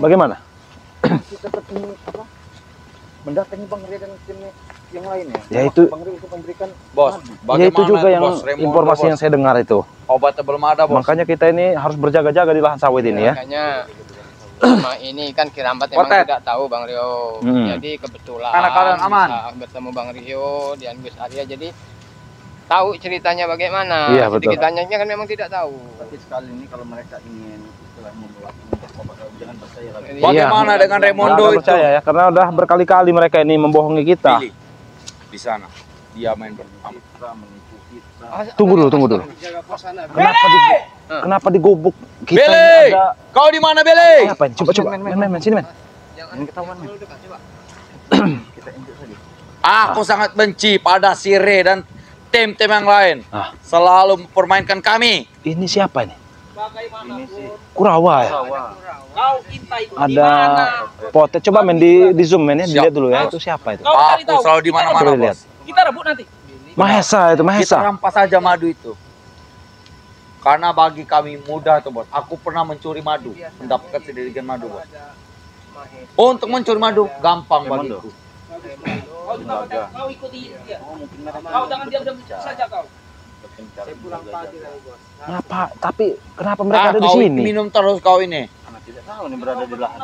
Bagaimana? Kita ketemu apa? Mendatangi Bang Ria dan tim yang lainnya. Ya itu Bang Ria itu memberikan Bos, ya itu juga yang bos, Raimundo, informasi bos. yang saya dengar itu. Obatnya belum ada, bos. Makanya kita ini harus berjaga-jaga di lahan sawit ini ya. Makanya sama ini kan Kirambat emang Potet. tidak tahu Bang Rio. Jadi kebetulan Anak-anak aman. bisa bertemu Bang Rio dan Gus Arya, jadi tahu ceritanya bagaimana. Iya, betul. Sedikit banyaknya kan memang tidak tahu. tapi sekali ini kalau mereka ingin istilah membuat jangan percaya lagi. Iya. Bagaimana dengan Raimundo Nggak itu? percaya ya, karena udah berkali-kali mereka ini membohongi kita. Pilih. Di sana. Dia main pertama. Kita menipu kita. Tunggu dulu. Kenapa digubuk? Kita Bele! ini ada Kau di mana, Bele? apa ini? Coba main sini, men. Ini ketahuan nih. Kita injek saja. Aku sangat benci pada si Re dan tim-tim yang lain. Ah. Selalu mempermainkan kami. Ini siapa ini? Ini sih Kurawa ya. sawah. Ada Potet. Coba men di zoom men ya, dilihat dulu ya. Itu siapa itu? Aku selalu di mana-mana, Coba lihat. bos. Kita rebut nanti. Mahesa itu, Kita Mahesa. rampas saja madu itu. Karena bagi kami mudah tuh, bos. Aku pernah mencuri madu, mendapatkan sedikit madu, bos. Untuk mencuri madu gampang bagiku. Kau juga kau ikuti dia. Kau jangan diam-diam saja kau. Saya pulang pagi kali bos. Kenapa? Tapi kenapa mereka ada di Kau sini? minum terus kau ini. Anak tidak tahu nih berada di lahan.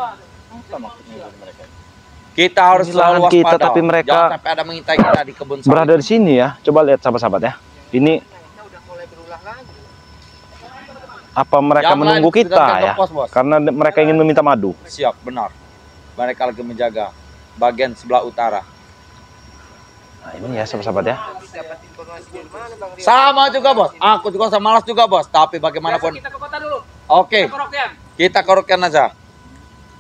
Apa maksudnya dari mereka? Kita harus Ini selalu lahan kita, waspada. tapi mereka Jangan sampai ada mengintai kita di kebun sawit. Berada di sini ya. Coba lihat sahabat-sahabat ya. Ini Kita udah mulai berulah lagi. apa mereka Yang menunggu lain kita sudah ya? pos, bos. Karena mereka ingin meminta madu. Siap, benar. Mereka lagi menjaga bagian sebelah utara. Nah, ini ya sahabat-sahabat ya. Dapat informasi dari mana Bang Rio? Sama juga, bos. Aku juga sama malas juga, bos. Tapi bagaimanapun. Kita ke kota dulu. Oke, Kita ke Rokian. kita korukan aja.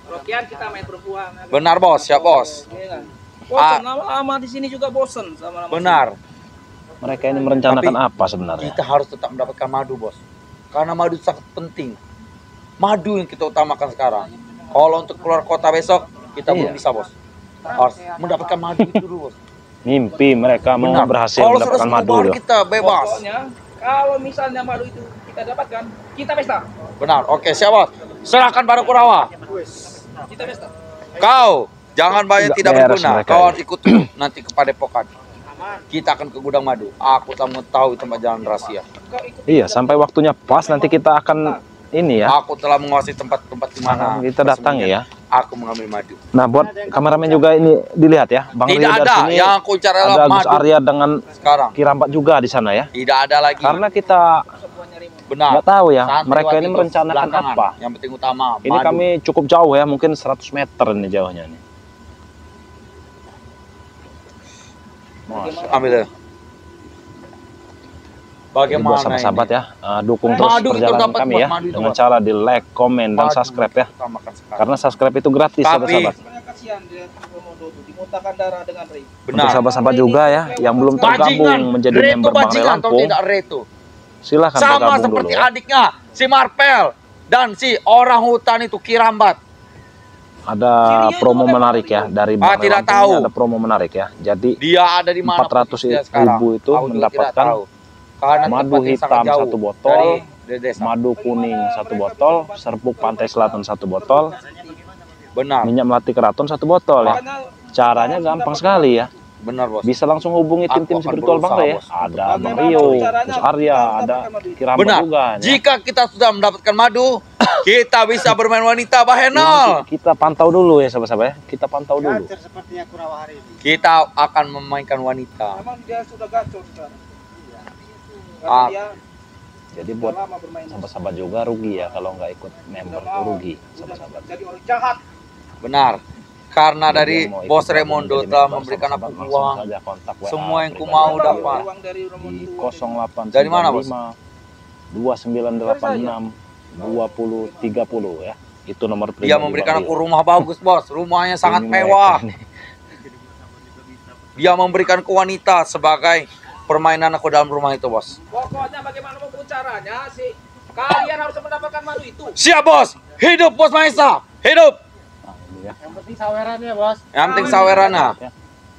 Rokian kita main perempuan. Benar, bos. Siap, bos. Iya kan? Bosan lama-lama di sini juga bosan sama lama. Benar. Mereka ini merencanakan apa sebenarnya? Kita harus tetap mendapatkan madu, bos. Karena madu sangat penting. Madu yang kita utamakan sekarang. Kalau untuk keluar kota besok, kita belum Iya. bisa, bos. Harus mendapatkan madu itu dulu, bos. Mimpi mereka mau Benar. berhasil Kalau mendapatkan sudah madu baru loh. kita bebas. Pokoknya kalau misalnya madu itu kita dapatkan, kita pesta. Benar. Oke, siap, bos. Serahkan pada Kurawa. Kita pesta. Kau jangan banyak tidak Beres berguna. mereka Kau ini. harus ikut nanti ke Padepokan. Kita akan ke gudang madu. Aku telah mengetahui tempat jalan rahasia. Kau ikut. Iya, sampai waktunya pas nanti kita akan ini ya. Aku telah menguasai tempat-tempat di mana Kita datangi ya. aku mengambil madu. Nah, buat kameramen juga ini dilihat ya. Bang Tidak Rio dari ada sini yang aku cari ada adalah Gus madu Arya dengan sekarang. Kirambat juga di sana ya. Tidak ada lagi. Karena kita Benar. nggak tahu ya, Santriwati mereka ini itu merencanakan belakangan. apa. Yang penting utama Ini madu. kami cukup jauh ya, mungkin 100 meter ini jauhnya nih. Ambil ya. Jadi buat Bagaimana sahabat-sahabat ini? ya, dukung terus Madu kita perjalanan dapat kami buat ya madu itu, dengan Bos. cara di like, komen, dan Madu subscribe ya. utamakan sekarang. Karena subscribe itu gratis Tapi- sahabat-sahabat. Sebenarnya kasihan dia Romodo tuh dimuntahkan darah dengan Ray. Untuk Benar. sahabat-sahabat juga ya yang belum tergabung menjadi Reto member Bang Ray bajingan atau Lampung, tidak Reto. silahkan Sama bergabung dulu seperti ya. adiknya si Marpel dan si orang hutan itu Kirambat. Ada promo menarik ya dari Bang Ray tidak Lampung tahu. ini ada promo menarik ya. Jadi Dia ada di mana? 400.000 itu mendapatkan madu hitam 1 botol, dari desa. madu kuning 1 botol, serbuk pantai selatan 1 botol, Benar, minyak melati keraton 1 botol ya. Caranya gampang sekali ya. benar, bos. Bisa langsung hubungi Aku tim-tim akan spiritual Bang Ray ya. berusaha, bos. Ada Bang Rio, Gus Arya, ada Kirambat Benar. juga ya. Jika kita sudah mendapatkan madu, kita bisa bermain wanita Bahenol. Kita pantau dulu ya sahabat-sahabat ya. Kita pantau dulu. Sepertinya Kurawa hari ini. Kita akan memainkan wanita. Memang dia sudah gacor sekarang. Ah. Karena dia Jadi sudah buat lama bermain. sahabat-sahabat juga rugi ya kalau nggak ikut member tuh rugi sahabat-sahabat. Jadi orang jahat. Benar. Karena Jadi dari yang mau ikut Bos gabung Raimundo menjadi telah member, memberikan aku sahabat-sahabat, uang. langsung saja kontak WA Semua yang ku pribadi mau Bang Ray. dapat. Uang dari Romodo Di itu. 08 Dari mana, Bos? 2986 2030 ya. Itu nomor pribadi Dia memberikan Bang aku Rio. rumah bagus, Bos. Rumahnya sangat Ini mereka mewah. nih. Dia memberikan ke wanita sebagai permainan aku dalam rumah itu, Bos. Pokoknya bagaimana mau caranya sih? Kalian harus mendapatkan madu itu. Siap, Bos. Hidup, Bos Maesa. Hidup. Nah, ini ya. Yang penting sawerannya bos. Yang penting sawerana.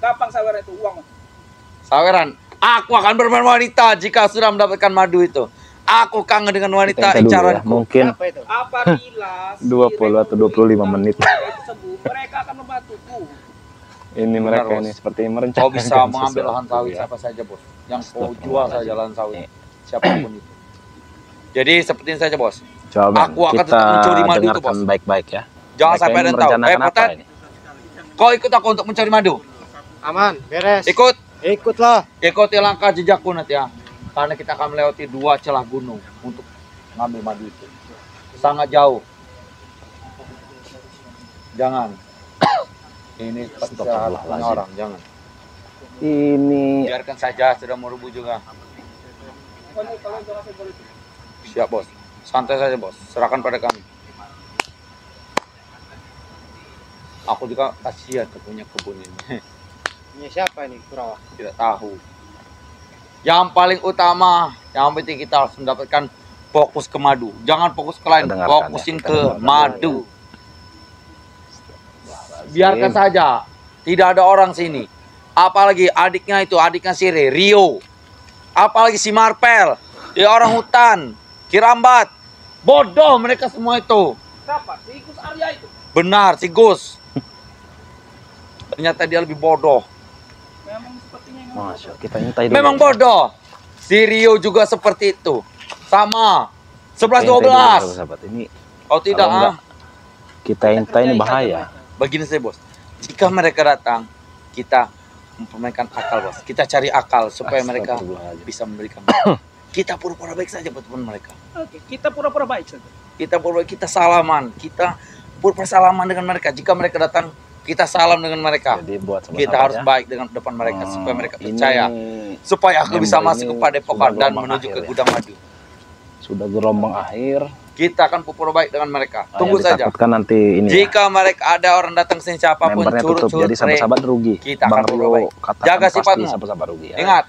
Gampang sawer itu uang. Saweran. Aku akan bermain wanita jika sudah mendapatkan madu itu. Aku kangen dengan wanita Kita dulu ya. incaranku. Mungkin Apa itu? Apabila 20 atau 25 menit. tersebut, mereka akan membantuku. Ini Benar, mereka Bos. ini seperti merencanakan Kau bisa mengambil lahan sesuatu, sawit ya. siapa saja, Bos. Yang kau jual saja lahan sawit. Siapapun itu. Jadi seperti ini saja, Bos. Coba men, Aku akan kita tetap mencuri madu itu, dengarkan Bos. baik-baik ya. Jangan Mereka sampai ini ada yang tahu. merencanakan apa Potet, ini? kau ikut aku untuk mencari madu. Aman, beres. Ikut. Ikutlah. Ikuti langkah jejakku nanti ya. Karena kita akan melewati 2 celah gunung untuk mengambil madu itu. Sangat jauh. Jangan. Ini Astagfirullahaladzim. orang, jangan. Ini Biarkan saja, sudah mau rubuh juga. Siap, Bos. Santai saja, Bos. Serahkan pada kami. Aku juga kasihan punya kebun ini. Ini siapa ini Kurawa? Tidak tahu. Yang paling utama, yang penting kita harus mendapatkan fokus ke madu. Jangan fokus ke lain, Kita dengarkan ya, fokusin kita ke dengarkan. madu. Biarkan saja, tidak ada orang sini. Apalagi adiknya itu, adiknya si Rio. Apalagi si Marpel, dia orang hutan, Kirambat. Bodoh mereka semua itu. Siapa? Si Gus Arya itu. Benar, si Gus. Ternyata dia lebih bodoh. Memang sepertinya yang Masya, kita intai dulu. Memang bodoh. Si Rio juga seperti itu. Sama. Kita intai dulu, 11-12. sahabat. Ini Oh tidak, Kalau enggak, kita intai ini bahaya. Begini saya, Bos. Jika mereka datang, kita mempermainkan akal, Bos. Kita cari akal supaya mereka Astagfirullahaladzim. bisa memberikan. Kita pura-pura baik saja buat teman mereka. Oke, kita pura-pura baik saja. Kita pura-pura, kita salaman. Kita pura-pura salaman dengan mereka. Jika mereka datang, kita salam dengan mereka. Jadi buat sahabat Kita harus baik dengan depan mereka supaya mereka percaya. Ini Supaya aku bisa member masuk ini ke Padepokan sudah dan gelombang menuju akhir ke ya. gudang madu. sudah gelombang akhir. Kita akan pura-pura baik dengan mereka. Nah, Tunggu yang saja. ditakutkan nanti ini ya, Jika mereka ada orang datang sini siapapun membernya tutup, curut-curut jadi sahabat-sahabat rugi. Kita Bang akan Rio berbaik. katakan Jaga pasti sifatmu. sahabat-sahabat rugi ya. Ingat,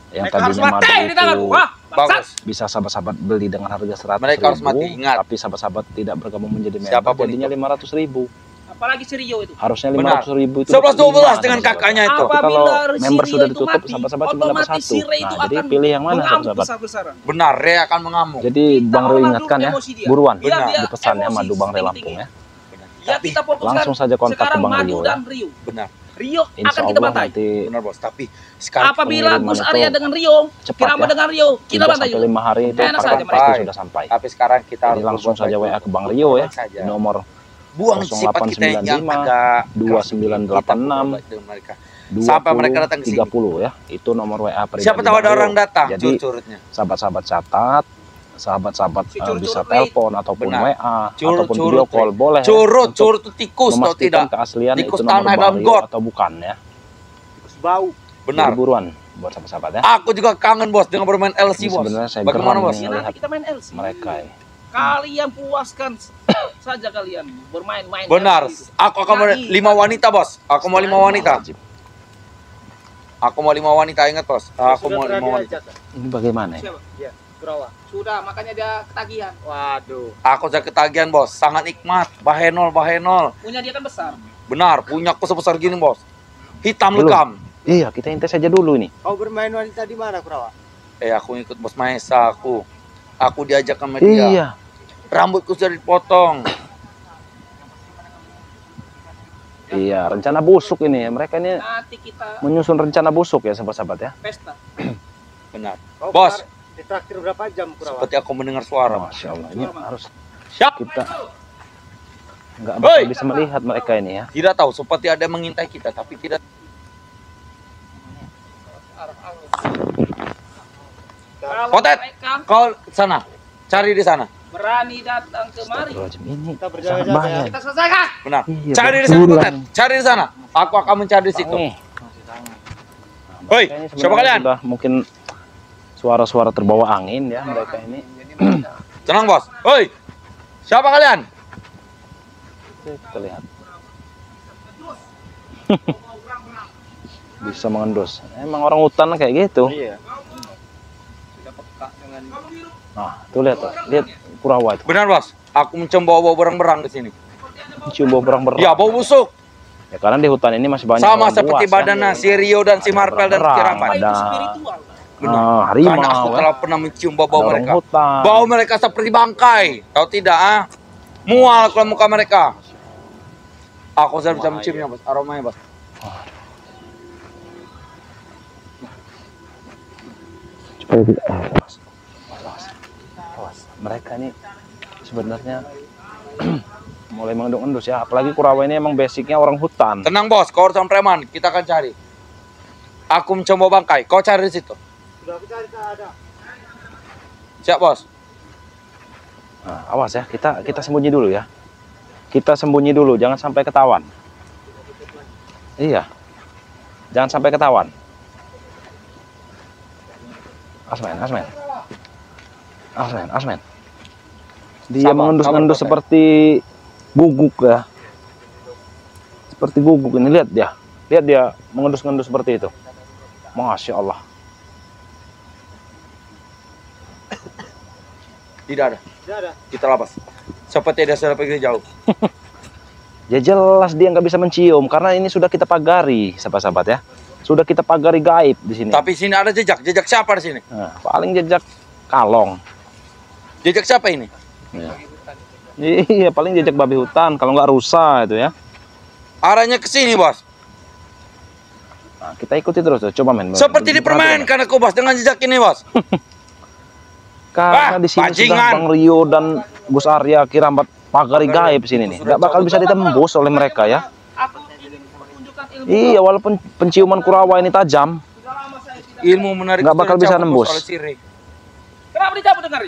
Yang Mereka harus tadinya mati di madu tanganku. itu Wah, bangsat. bagus. bisa sahabat-sahabat beli dengan harga 100.000, Mereka harus mati, ingat. tapi sahabat-sahabat tidak bergabung menjadi member, Siapapun jadinya 500.000. Apalagi si Rio itu. Harusnya Benar. 500.000 itu 11-12 dengan sahabat-sahabat. kakaknya itu. Tapi kalau Apabila si member Rio sudah itu ditutup, mati, sahabat-sahabat cuma dapat otomatis satu. si Rio itu Nah, jadi akan pilih yang mana mengamuk sahabat-sahabat. besar-besaran. Benar, Rea akan mengamuk. Jadi Kita Bang Rio mengandung ingatkan ya, emosi dia. buruan Biar dia dipesannya emosi madu Bang Rio setinggi-tinggi. Lampung ya. Ya Tapi kita fokuskan Langsung saja kontak ke sekarang Bang madu Rio ya. dan Rio. benar, Rio Insya akan kita Allah bantai. nanti benar Bos. Tapi sekarang Apabila pengiriman Gus itu Arya dengan Rio, cepat Kirama ya. dengan Rio, kita 3 bantai sampai juga. 5 hari itu Enak saja paket mereka. itu sudah sampai. tapi sekarang kita Jadi harus langsung berbuat saja baik. WA ke Bang Rio ya. Saja. Di nomor Buang sifat kita yang 0895 agak 2986 kita berbuat baik dengan mereka. Sampai mereka datang ke sini. 30 ya. Itu nomor WA pribadi. Siapa tahu Bang ada Rio. orang datang, Jadi curut-curutnya. sahabat-sahabat catat, sahabat-sahabat Si curut-curut bisa nih. telepon ataupun Benar. WA Curut-curut ataupun video call nih. boleh ya, Curut, untuk curut itu tikus atau memastikan tidak? keaslian Tikus itu nomor tanah Bang dalam Rio got. atau bukan ya. Bau. Benar. Jadi buruan buat sahabat-sahabat ya. Aku juga kangen Bos dengan bermain LC Ini Bos. sebenarnya saya Bagaimana geram Bos? nih Ya, melihat nanti kita main LC. mereka ya. Kalian puaskan saja kalian bermain-main. Benar. LC. Aku akan mau 5 wanita Bos. Aku mau 5 wanita. Aku mau 5 wanita, ingat Bos. Aku mau 5 wanita. Ini bagaimana ya? Siapa? Kurawa. Sudah, makanya dia ketagihan. Waduh. Aku sudah ketagihan Bos. Sangat nikmat. Bahenol, bahenol. Punya dia kan besar. Benar. Punya aku sebesar gini Bos. Hitam Belum. legam. Iya, kita intai saja dulu ini. Kau bermain wanita di mana Kurawa? Aku ikut Bos Maesa aku. Aku diajak sama dia. Iya. Rambutku sudah dipotong. Iya, rencana busuk ini ya. Mereka ini Nanti kita menyusun rencana busuk ya sahabat-sahabat ya. pesta. Benar. Kau Bos. ditraktir berapa jam Kurawa? Seperti aku mendengar suara. Masya Allah, ini harus Siap. kita nggak Hoi. bakal bisa melihat mereka ini ya. Tidak tahu. Seperti ada yang mengintai kita. Tapi tidak. Kalau Potet. mereka Kau sana. Cari di sana. berani datang kemari, Astagfirullahaladzim, ini Kita sangat berjaga-jaga bahaya. ya. kita selesaikan. Benar. Iya, Cari di betul sana lah. Potet. Cari di sana. Aku akan mencari di situ. Nih. Hoi, Mereka ini siapa sebenarnya kalian? Sudah mungkin suara-suara terbawa angin ya mereka ini. Tenang Bos. Hoi. Siapa kalian? Kita lihat. Bisa mengendus. Emang orang hutan kayak gitu. Iya. Nah, tuh lihat tuh. Lihat Kurawa itu. Benar Bos. Aku mencium bau-bau berang-berang di sini. Cium bau berang-berang. Ya, bau busuk. Ya, karena di hutan ini masih banyak Sama orang seperti buas, ya. badannya si Rio dan si Ada Marpel dan berang-berang. Kiraman. Apa itu Ada. spiritual? Benar. harimau. Karena aku ya. telah pernah mencium bau-bau Ada orang mereka. hutan. Bau mereka seperti bangkai. Tahu tidak, ah? Mual kalau muka mereka. Aku sudah bisa menciumnya, Bos. Aromanya, Bos. Supaya tidak. Awas. Mereka ini sebenarnya mulai mengendus ya. Apalagi Kurawa ini emang basicnya orang hutan. Tenang, Bos. Kau urusan preman. Kita akan cari. Aku mencoba bangkai. Kau cari di situ. Sudah aku cari, tak ada. Siap, Bos. Nah, awas ya, kita sembunyi dulu ya. Kita sembunyi dulu, jangan sampai ketahuan. Iya. Jangan sampai ketahuan. Asmen. Dia Sabar, mengendus-endus sabar, seperti guguk ya. Seperti guguk ini, lihat dia. Lihat dia mengendus-endus seperti itu. Masya Allah. Tidak ada. Tidak ada. Kita lapas. Seperti dia sudah pergi jauh. Ya jelas dia nggak bisa mencium karena ini sudah kita pagari, sahabat-sahabat ya. Sudah kita pagari gaib di sini. Tapi sini ada jejak. Jejak siapa di sini? Nah, paling jejak kalong. Jejak siapa ini? Ya. Iya, paling jejak babi hutan kalau nggak rusa itu ya. Arahnya ke sini, Bos. Nah, kita ikuti terus tuh. Coba men. Seperti dipermainkan aku, Bos, dengan jejak ini, Bos. Karena di sini sudah bajingan. Bang Rio dan Gus Arya Kirambat pagari gaib sini nih. Nggak bakal bisa ditembus oleh mereka ya. Aku ingin menunjukkan ilmu. Iya, walaupun penciuman Kurawa ini tajam, Sudah lama saya tidak. Ilmu menarik nggak bakal bisa nembus. oleh Siri. Kenapa dicabut dengar?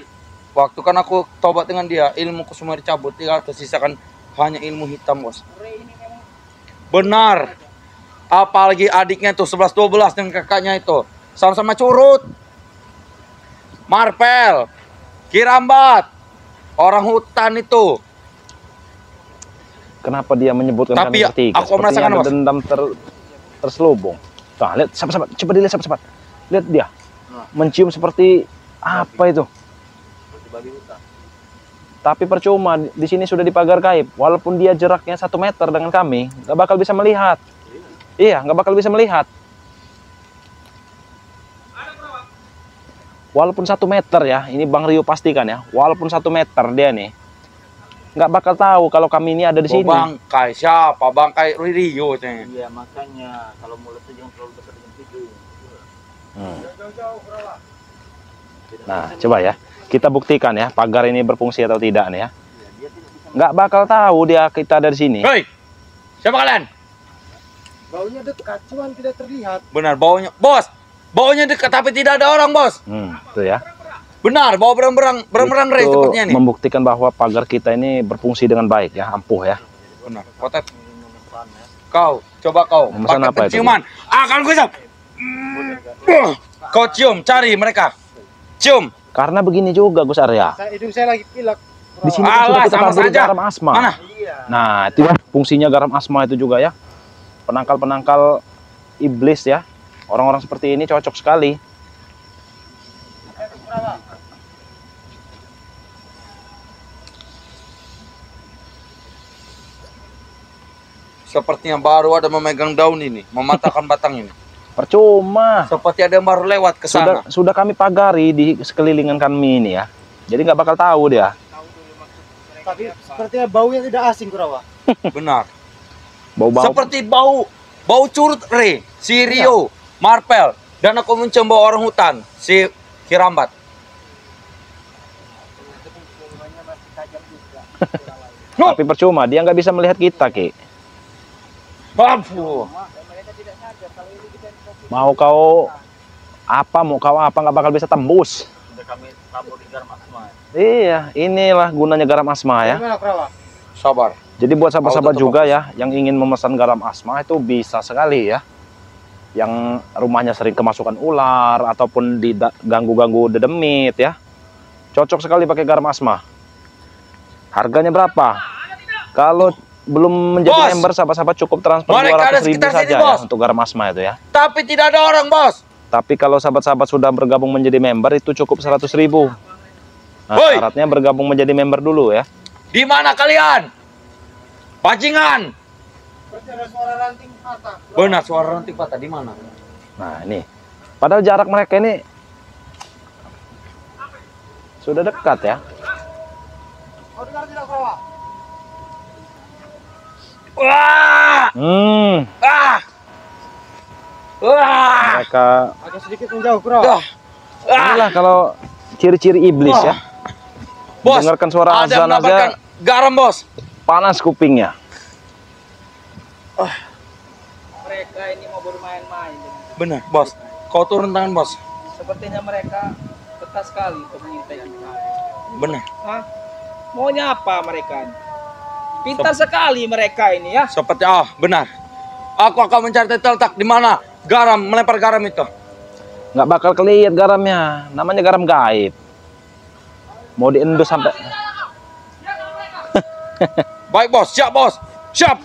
Waktu kan aku tobat dengan dia, ilmuku semua dicabut, tinggal tersisakan hanya ilmu hitam, Bos. Benar. Apalagi adiknya tuh 11-12 dan kakaknya itu sama-sama curut. Marpel, Kirambat, orang hutan itu. kenapa dia menyebutkan Tapi kami bertiga? aku Sepertinya merasakan, ada Bos. dendam terselubung. Nah, lihat sahabat-sahabat, coba dilihat sahabat-sahabat. Lihat dia. Mencium seperti apa itu? Tapi percuma, di sini sudah dipagar gaib. Walaupun dia jaraknya 1 meter dengan kami, nggak bakal bisa melihat. Iya, nggak bakal bisa melihat. Walaupun 1 meter ya, ini Bang Rio pastikan ya. Walaupun 1 meter dia nih, nggak bakal tahu kalau kami ini ada di sini. Bangkai siapa? Bangkai Rio. Iya, makanya kalau mulut itu jangan terlalu dekat dengan hidung. Nah, coba ya. Kita buktikan ya, pagar ini berfungsi atau tidak nih ya. Nggak bakal tahu dia kita ada di sini. Hei, siapa kalian? Baunya dekat, cuman tidak terlihat. Benar, baunya, Bos. Baunya dekat tapi tidak ada orang, Bos. Tuh ya. Benar, bau berang-berang Ray Itu sepertinya nih. membuktikan bahwa pagar kita ini berfungsi dengan baik ya, ampuh ya. Benar, Kotet. Kau, coba kau. Memesan Pakai apa itu? penciuman. Akan gue siap. Kau cium, cari mereka. Cium. Karena begini juga Gus Arya. Hidung saya lagi pilek. Di sini kan sudah Alah, kita sama taburi saja. garam asma. Mana? Nah, itu ya fungsinya garam asma itu juga ya. Penangkal-penangkal iblis ya. Orang-orang seperti ini cocok sekali. Sepertinya baru ada memegang daun ini, mematahkan batang ini. Percuma. Seperti ada yang baru lewat ke sana. Sudah kami pagari di sekelilingan kami ini ya. Jadi nggak bakal tahu dia. Tapi sepertinya baunya tidak asing, Kurawa. Benar. Bau-bau. Seperti bau curut Ray, si Rio, Marpel, dan aku mencium bau orang hutan, si Kirambat. Tapi percuma, dia nggak bisa melihat kita, Ki. Aduh. Mau kau apa nggak bakal bisa tembus. Sudah kami tabur di garam asma. Iya, inilah gunanya garam asma ya. Gimana, Kurawa? Sabar. Jadi buat sahabat-sahabat Auto juga ya yang ingin memesan garam asma itu bisa sekali ya. Yang rumahnya sering kemasukan ular ataupun diganggu-ganggu dedemit ya. Cocok sekali pakai garam asma. Harganya berapa? Kalau belum menjadi Bos, member, sahabat-sahabat cukup transfer mereka ada 200.000 sekitar saja sini, ya Bos. untuk garam asma itu ya. Tapi tidak ada orang, Bos. Tapi kalau sahabat-sahabat sudah bergabung menjadi member itu cukup 100.000. Nah, Woi. syaratnya bergabung menjadi member dulu ya. Di mana kalian? Bajingan. Seperti ada suara ranting patah. Benar, suara ranting patah di mana? Nah, ini. Padahal jarak mereka ini Sudah dekat ya. Wah! Ah! Wah! Mereka Agak sedikit menjauh, Bro. Ah! inilah kalau ciri-ciri iblis ya. Bos, Dengarkan suara ada azan mendapatkan aja garam, Bos. panas kupingnya. Mereka ini mau bermain-main. Benar, Bos. Kau turun tangan, Bos. Sepertinya mereka betah sekali untuk mengintai kita. Benar. Hah? Maunya apa mereka ini? Pintar sekali mereka ini ya. Seperti benar. Aku akan mencari letak di mana garam melempar garam itu. Nggak bakal kelihatan garamnya. Namanya garam gaib. Mau diendus sampai. Baik, Bos. Siap, Bos. Siap.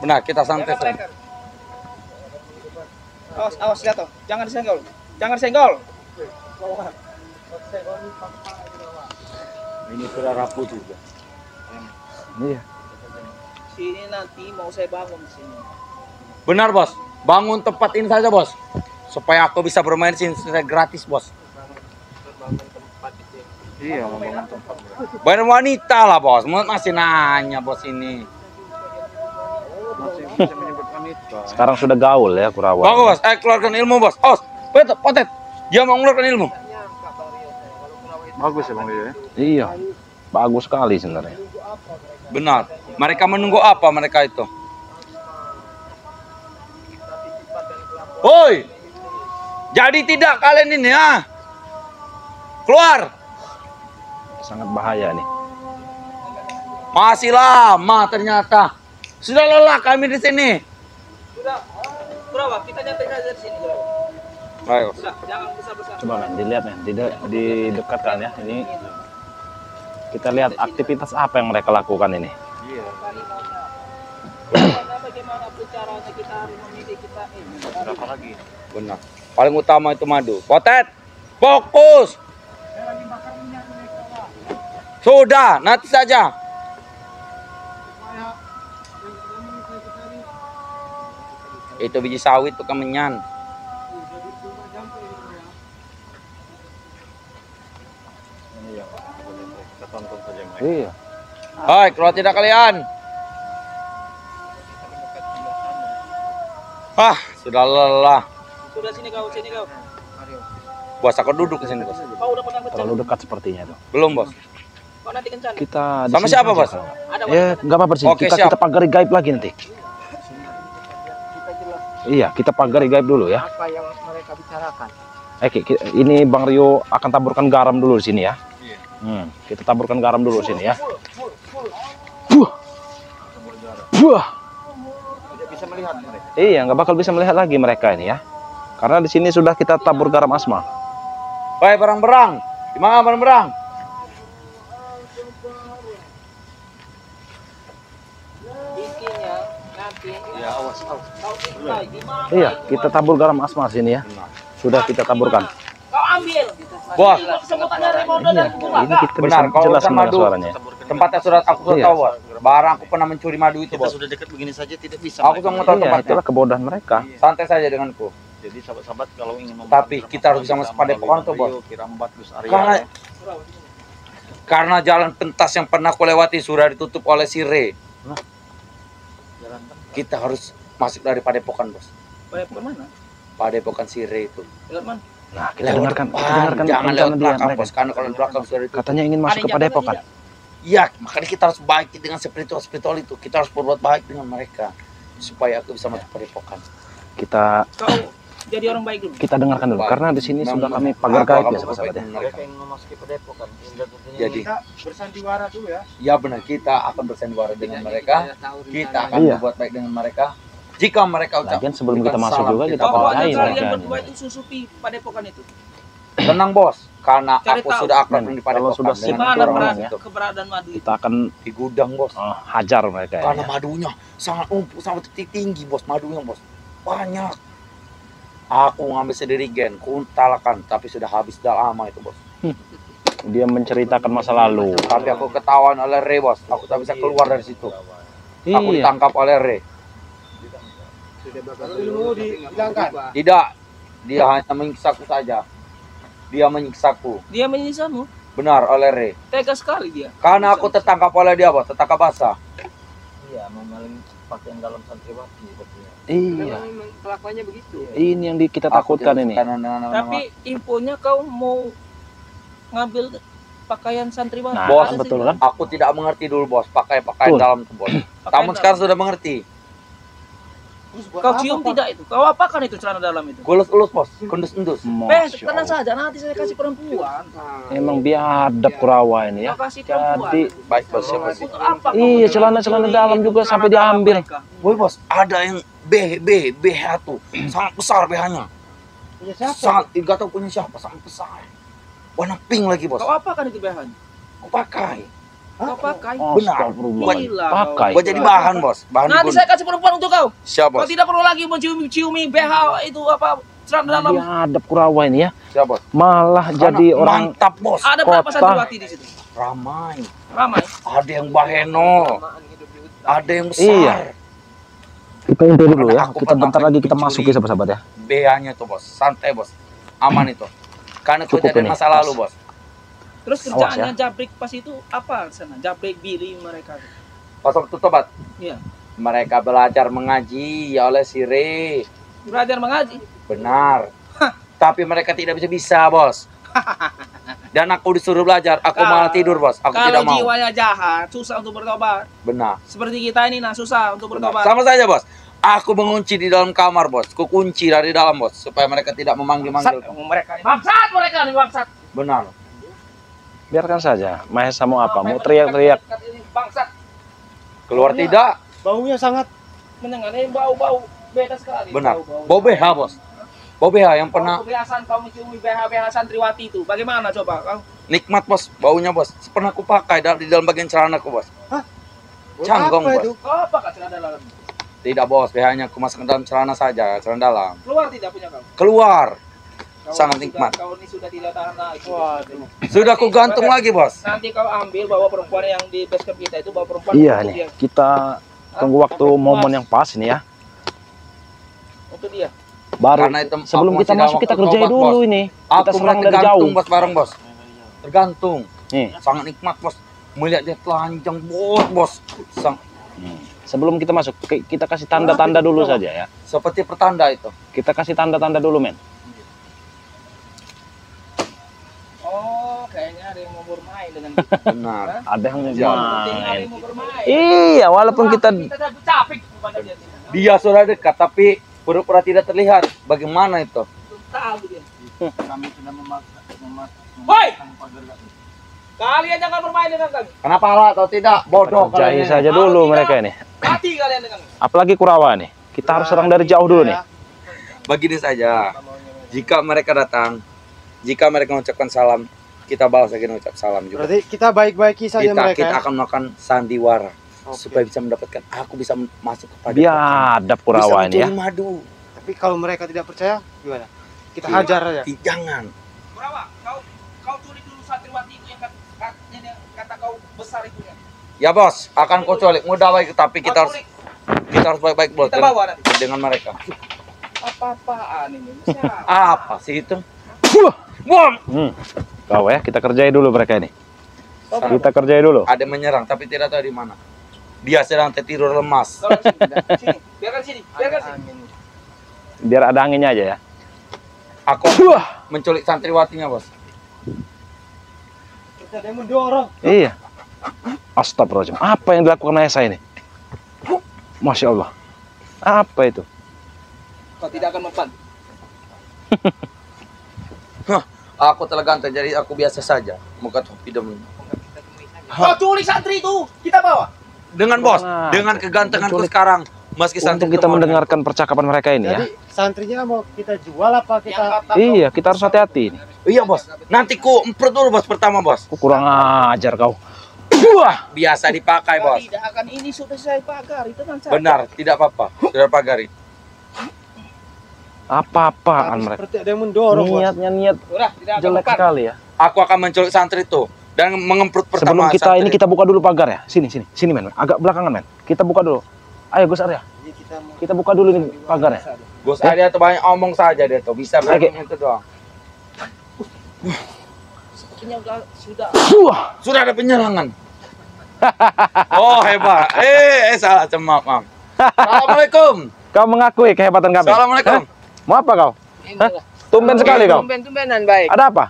Benar, kita santai. Awas, awas lihat tuh. Jangan disenggol. Jangan disenggol. Ini sudah rapuh juga. Iya. Sini nanti mau saya bangun di sini. Benar, Bos. Bangun tempat ini saja, Bos. Supaya aku bisa bermain di sini secara gratis, Bos. Iya, membangun tempat. Bayar wanita lah, Bos. Masih nanya, Bos ini. Masih bisa menyebut wanita. Sekarang sudah gaul ya Kurawan. Bagus, Bos. Keluarkan ilmu, Bos. Potet. Dia mau mengeluarkan ilmu. Bagus ya, Bang Rio ya. Iya. Bagus sekali sebenarnya. Benar. Mereka menunggu apa mereka itu? Woi. Jadi tidak kalian ini ya? Keluar. Sangat bahaya nih. Masih lama ternyata. Sudah lelah kami di sini. Sudah. Berapa? Kita nyantai saja di sini. Ayo. Sudah, jangan besar-besar. Coba kan dilihat nih, didekatkan ya. Ini kita lihat aktivitas apa yang mereka lakukan ini. Iya. Bagaimana caranya kita harus memilih kita ini? Berapa lagi? Benar. Paling utama itu madu. Potet. Fokus. Sudah, nanti saja. Itu biji sawit tuh kemenyan. Iya. Kita tonton saja mereka. Iya. Hai, keluar tidak kalian? Sudah lelah. Sudah sini kau, sini kau. Bos, aku duduk di sini, Bos. Kau udah pernah kencan? Terlalu dekat sepertinya tuh. Belum, Bos. Kau nanti kencan? Kita di Sama sini siapa, aja, Bos? Kak. Ada Ya, nggak apa-apa sih. Oke, siap. Kita pagari gaib lagi nanti. Iya, kita pagari gaib dulu ya. Apa yang mereka bicarakan? Ini Bang Rio akan taburkan garam dulu di sini ya. Iya. Kita taburkan garam dulu di sini ya. Buah. Tidak bisa melihat mereka. Iya, nggak bakal bisa melihat lagi mereka ini ya. Karena di sini sudah kita tabur garam asma. Hai, berang-berang. Di mana berang-berang? Intinya nanti Ya, awas. kau intai di mana? Iya, kita tabur garam asma di sini ya. Sudah kita taburkan. Kau ambil. Bos. Sebutannya remoda Iya, dan bunga. ini kita bisa Benar, kalau jelas urusan mendengar madu. suaranya. Tempatnya sudah aku sudah Iya. tahu, Bos. Barang aku pernah mencuri madu itu, Kita Bos. sudah dekat begini saja tidak bisa. Aku mereka cuma melihat. tahu Iya, tempatnya. itulah kebodohan mereka. Santai saja denganku. Jadi sahabat-sahabat kalau ingin Tapi kita harus bisa masuk pada pohon tuh, Bos. Kirambat, Gus Arya. Karena jalan pentas yang pernah aku lewati sudah ditutup oleh Sire. Kita harus masuk dari Padepokan, Bos. Boleh kemana? Padepokan Sire itu. Lewat mana? Nah, kita dengarkan Jangan rencana lewat dia belakang, mereka. Bos. Karena kalau di belakang sudah ditutup. Katanya ingin masuk ke Padepokan. Iya, makanya kita harus baik dengan spiritual itu. Kita harus berbuat baik dengan mereka supaya aku bisa masuk Padepokan. Kita Kau jadi orang baik dulu. kita dengarkan dulu karena di sini sudah kami Aku pagar akan gaib ya berbuat sahabat-sahabat baik ya. dengan Mereka mereka. ingin memasuki Padepokan. Jadi, kita bersandiwara dulu ya. ya benar, kita akan bersandiwara dengan mereka. Kita akan Iya. berbuat baik dengan mereka. Jika mereka ucap, Lagian sebelum kita masuk salam, juga kita Kau pagain kalian mereka. berdua itu susupi padepokan itu. tenang, Bos, karena Cari aku tahu. sudah akrab di Kalau Padepokan sudah Di dengan mana orang-orang ya. itu. keberadaan madu itu? Kita akan Di gudang, Bos. hajar mereka Karena ya. madunya sangat sangat tinggi, Bos. Madunya, Bos, banyak. Aku ngambil sendiri gen, kuntalakan, tapi sudah habis dah lama itu, Bos. Dia menceritakan masa lalu. Tapi aku ketahuan oleh Re, Bos. Aku tak bisa keluar dari situ. Aku Iya. ditangkap oleh Re. Tidak. Dia hanya menyiksaku saja. Dia menyiksaku. Dia menyiksamu. Benar, oleh Re. Tega sekali dia. Karena aku tertangkap oleh dia, bos. Tertangkap basah. Iya, memaling pakaian dalam santriwati sepertinya. Iya. Memang kelakuannya begitu. Ini yang kita Aku takutkan tidak ini. suka dengan- Tapi infonya kau mau ngambil pakaian santriwati. Nah, Bos, Ada betul sih. kan? Aku tidak mengerti dulu, bos. Pakai pakaian Betul. dalam tuh, bos. Pakaian Namun dalam. sekarang sudah mengerti. Kau cium tidak itu? Kau apakan itu celana dalam itu? Kulus-kulus, bos. Kundus-kundus. Masya Tenang Allah. saja, nanti saya kasih perempuan. Emang biadab Kurawa ini ya. Kau kasih perempuan. Jadi, Baik, bos. Siapa sih? Untuk apa? kau iya, mengambil celana-celana dalam juga celana sampai dalam diambil. mereka? Woi, bos. Ada yang BH tuh. Sangat besar BH-nya. Punya siapa? Sangat, gak tahu punya siapa. Sangat besar. Warna pink lagi, bos. Kau apakan itu bahan? Aku pakai. Kau pakai. Benar. Astagfirullah. Gila, Pakai. Buat jadi bahan, bos. Bahan Nanti digun. saya kasih perempuan untuk kau. Siap, Kau bos. tidak perlu lagi menciumi BH itu apa celana dalam. Biadab Kurawa ini ya. Siap, bos. Malah jadi Karena orang mantap, bos. Ada berapa kota. santriwati di situ? Ramai. Ramai. Ada yang baheno. Lamaan hidup di hutan. Ada yang besar. Iya. Kita intro dulu ya. Aku Kita pernah bentar lagi kita mencuri. masuk ya sahabat ya. BH-nya tuh, bos. Santai, bos. Aman itu. Karena Cukup kejadian ini, masa Mas. lalu, bos. Terus Awas kerjaannya ya. jabrik pas itu apa sana? Jabrik bili mereka. Pas waktu tobat. Iya. Mereka belajar mengaji ya oleh si Re. Belajar mengaji. Benar. Tapi mereka tidak bisa, bos. Dan aku disuruh belajar, aku malah tidur, bos. Aku tidak Kalau mau. jiwanya jahat, susah untuk bertobat. Benar. Seperti kita ini nah susah untuk Benar. bertobat. Sama saja, bos. Aku mengunci di dalam kamar, bos. Ku kunci dari dalam, bos, supaya mereka tidak memanggil-manggil. Mereka ini bangsat, mereka ini bangsat. Benar. Biarkan saja. Mahesa mau apa? Mau teriak-teriak. Bangsat. Keluar Iya. tidak? Baunya sangat Mendengar ini bau-bau beda sekali. Benar. Bau-bau. Bau BH, bos. Bau BH yang pernah Kebiasaan kau menciumi BH santriwati itu. Bagaimana coba kau? nikmat, bos. Baunya, bos. Pernah aku pakai di dalam bagian celanaku, bos. Canggong, apa bos. itu? Kau apa kak celana dalam? Tidak, bos. BH-nya aku masukkan dalam celana saja, celana dalam. Keluar tidak punya kau? Keluar. Kau Sangat sudah- nikmat. Kau ini sudah tidak tahan lagi. Waduh. Sudah aku gantung lagi, bos. Nanti kau ambil bawa perempuan yang di base camp kita itu bawa perempuan. Iya untuk nih. dia. Kita tunggu waktu momen yang pas ini ya. Untuk dia. Baru Karena itu sebelum aku kita masih dalam masuk kita waktu kerjain tobat, dulu bos. ini. Aku Kita serang mulai dari jauh. tergantung, bos, bareng, bos. Tergantung. Nih. Sangat nikmat, bos. Melihat dia telanjang, bos. Sebelum kita masuk, kita kasih tanda-tanda dulu saja ya. Seperti pertanda itu. Kita kasih tanda-tanda dulu, men. Oh, kayaknya ada yang mau bermain dengan kita. Benar. Ada yang mau Iya. Sepertinya ada main. yang mau bermain. Iya, walaupun kita sudah capek kepada dia. Dia sudah dekat, tapi pura-pura tidak terlihat. Bagaimana itu? Tahu dia. Kami sudah memaksa Woi! Kalian jangan bermain dengan kami. Kenapa lah atau tidak? Bodoh kerjain kalian ini. saja dulu mereka ini. Mati kalian dengan kami. Apalagi Kurawa nih. Kita harus serang dari jauh dulu nih. Begini saja. Jika mereka datang, jika mereka mengucapkan salam, kita balas lagi mengucap salam juga. Berarti kita baik-baiki saja Kita mereka. ya? akan melakukan sandiwara Oke. supaya bisa mendapatkan. Aku bisa masuk kepada. Biadab Bisa Kurawa ini ya. mencuri madu. Tapi kalau mereka tidak percaya, gimana? Kita Iya. hajar aja. Jangan. Kurawa, kau culik dulu santriwati itu yang kata kau besar itu ya. Ya bos, akan kau culik. Mudah baik, tapi kita harus baik-baik bos. Kita bawa nanti. Dengan mereka. Apa-apaan ini? Siapa? Apa sih itu? Bom. Kau ya, kita kerjain dulu mereka ini. Kita kerjain dulu. Ada menyerang, tapi tidak tahu di mana. Dia sedang tertidur lemas. Kalau sini, biarkan sini, biarkan sini. Biar ada anginnya aja ya. Aku menculik santriwatinya bos. Kita ada yang mendorong. Iya. Astagfirullahaladzim. Apa yang dilakukan ayah saya ini? Masya Allah. Apa itu? Kau tidak akan mempan. Aku telah ganteng, jadi aku biasa saja. Muka topi demi. Kau culik santri itu, kita bawa. Dengan bos, Kurang dengan ajar. kegantenganku Menculik. sekarang, meski santri Untuk kita itu mau- mendengarkan percakapan mereka ini ya. Jadi santrinya mau kita jual apa kita? Iya, kita harus hati-hati. Iya bos, nanti ku emprut dulu bos pertama bos. Kok kurang ajar kau. Biasa dipakai bos. Tidak akan ini sudah saya pagar, itu kan saya. Benar, tidak apa-apa. Sudah pagari. Apa-apaan Tapi mereka. seperti ada yang mendorong. Bos. Niatnya niat Sudah, tidak akan jelek mempan. sekali ya. Aku akan menculik santri itu dan mengemprut Sebelum pertama kita santri. ini kita buka dulu pagar ya. Sini men. Agak belakangan men. Kita buka dulu. Ayo Gus Arya. Jadi kita Kita buka dulu nih pagarnya. Gus Arya tuh banyak omong saja dia tuh. Bisa Oke. itu doang. Sepertinya sudah Sudah ada penyerangan. Oh hebat. Salah cemak, Mam. Assalamualaikum. Kau mengakui kehebatan kami. Assalamualaikum. Hah? Mau apa kau? Inilah. Tumben sekali kau. Tumben-tumbenan baik. Ada apa?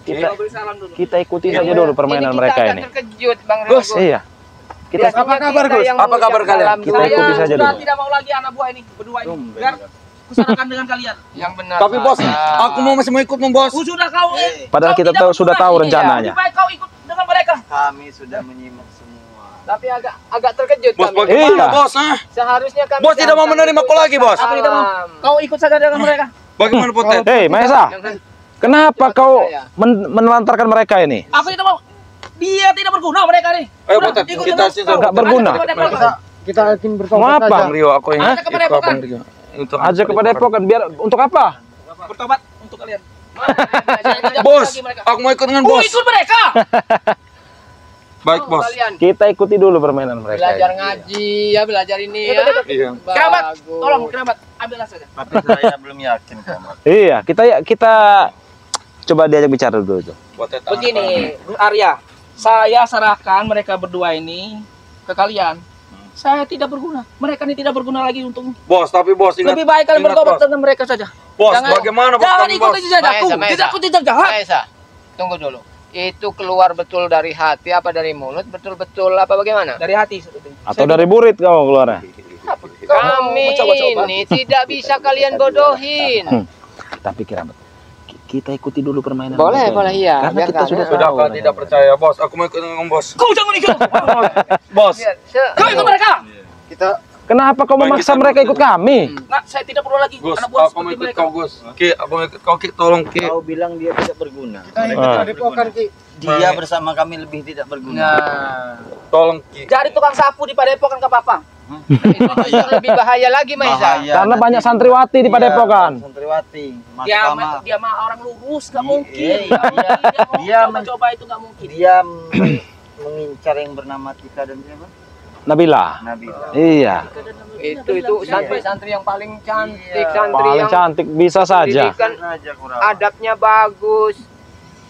kita beri salam dulu. Kita ikuti saja dulu permainan Jadi mereka kita ini. agak terkejut Bang Gus, Rago. Iya. Kita Biasanya Apa kabar, kita Gus? yang Apa kabar mengucap kalian? salam Kita saya ikuti saja Sudah dulu. tidak mau lagi anak buah ini berdua ini. Biar kusanakan dengan kalian. yang benar. Tapi bos, saya. aku masih mau ikut bos. Sudah kau Padahal kau kita tidak sudah berguna. tahu Iya, rencananya. lebih baik kau ikut dengan mereka. Kami sudah menyimak semua. Tapi agak terkejut Bos kami. bagaimana Iya. bos? Seharusnya kami Bos tidak mau datang menerima untuk kau lagi, Bos. Aku tidak mau. salam. Kau ikut saja dengan mereka. Bagaimana Potet? Hei, Mahesa. Kenapa kau menelantarkan mereka ini? Aku tidak mau. Dia tidak berguna mereka nih. Ayo, Udah, Potet, ikut kita dengan sih kau. nggak berguna. Ajak kepada Epokan. Kita ingin Mau bertobat apa? saja. Bang Rio, aku ingat Ajak kepada ikut Epokan. Bang Rio. Untuk Ajak kepada Epokan biar untuk apa? Bertobat untuk kalian. Bos, aku mau ikut dengan Oh, bos. ikut mereka. Baik bos. Kalian Kita ikuti dulu permainan mereka. belajar ini. ngaji ya, belajar ini ya. Iya. Kerabat, Bagus. tolong kerabat, ambillah saja. Tapi saya belum yakin, Kamat. Iya, kita coba diajak bicara dulu tuh. Potet. Begini, Gus Arya, saya serahkan mereka berdua ini ke kalian. Saya tidak berguna. Mereka ini tidak berguna lagi untuk. Bos, tapi bos ingat. Lebih baik kalian ingat, bertobat bos. dengan mereka saja. Bos, Jangan- bagaimana bos Jangan kami, ikuti bos? jejakku. Maesa. Tidak ikuti jejak jahat. Maesa, tunggu dulu. Itu keluar betul dari hati apa dari mulut? Betul-betul apa bagaimana? Dari hati sebetulnya. Atau dari burit kau keluarnya. Kami mencoba-coba. ini tidak bisa kalian bodohin. Tapi kerabat, kita ikuti dulu permainan Boleh, mereka ini. boleh, iya. Karena Biar kita kan, sudah ya. tahu. Sudah kau tidak percaya bos, aku mau ikut dengan bos. Kau jangan ikut. Bos. Biar Kau ikut mereka. Kita Kenapa kau Baik, memaksa kita mereka ikut kami? Nggak, saya tidak perlu lagi Gus, anak buah aku mau seperti ikut mereka. kau Gus. Ki, aku mau ikut kau Ki, tolong Ki. kau bilang dia tidak berguna. Kita Ah. ikut Padepokan, Ki. Dia bersama kami lebih tidak berguna. Nah, Tolong Ki. Jadi tukang sapu di Padepokan ke apa? itu justru lebih bahaya lagi, Maisa. Bahaya. Karena Nanti- banyak santriwati di Iya, Padepokan. Santriwati. Masuk Dia kamar. dia mah orang lurus, nggak Iya, mungkin. iya. Dia Dia men- mencoba itu nggak mungkin. Dia mengincar yang bernama Tika dan siapa? Nabila. Nabi. Iya. Itu santri-santri yang paling cantik, Iya. santri Paling yang cantik bisa saja. pendidikan Saja Kurawa. adabnya bagus.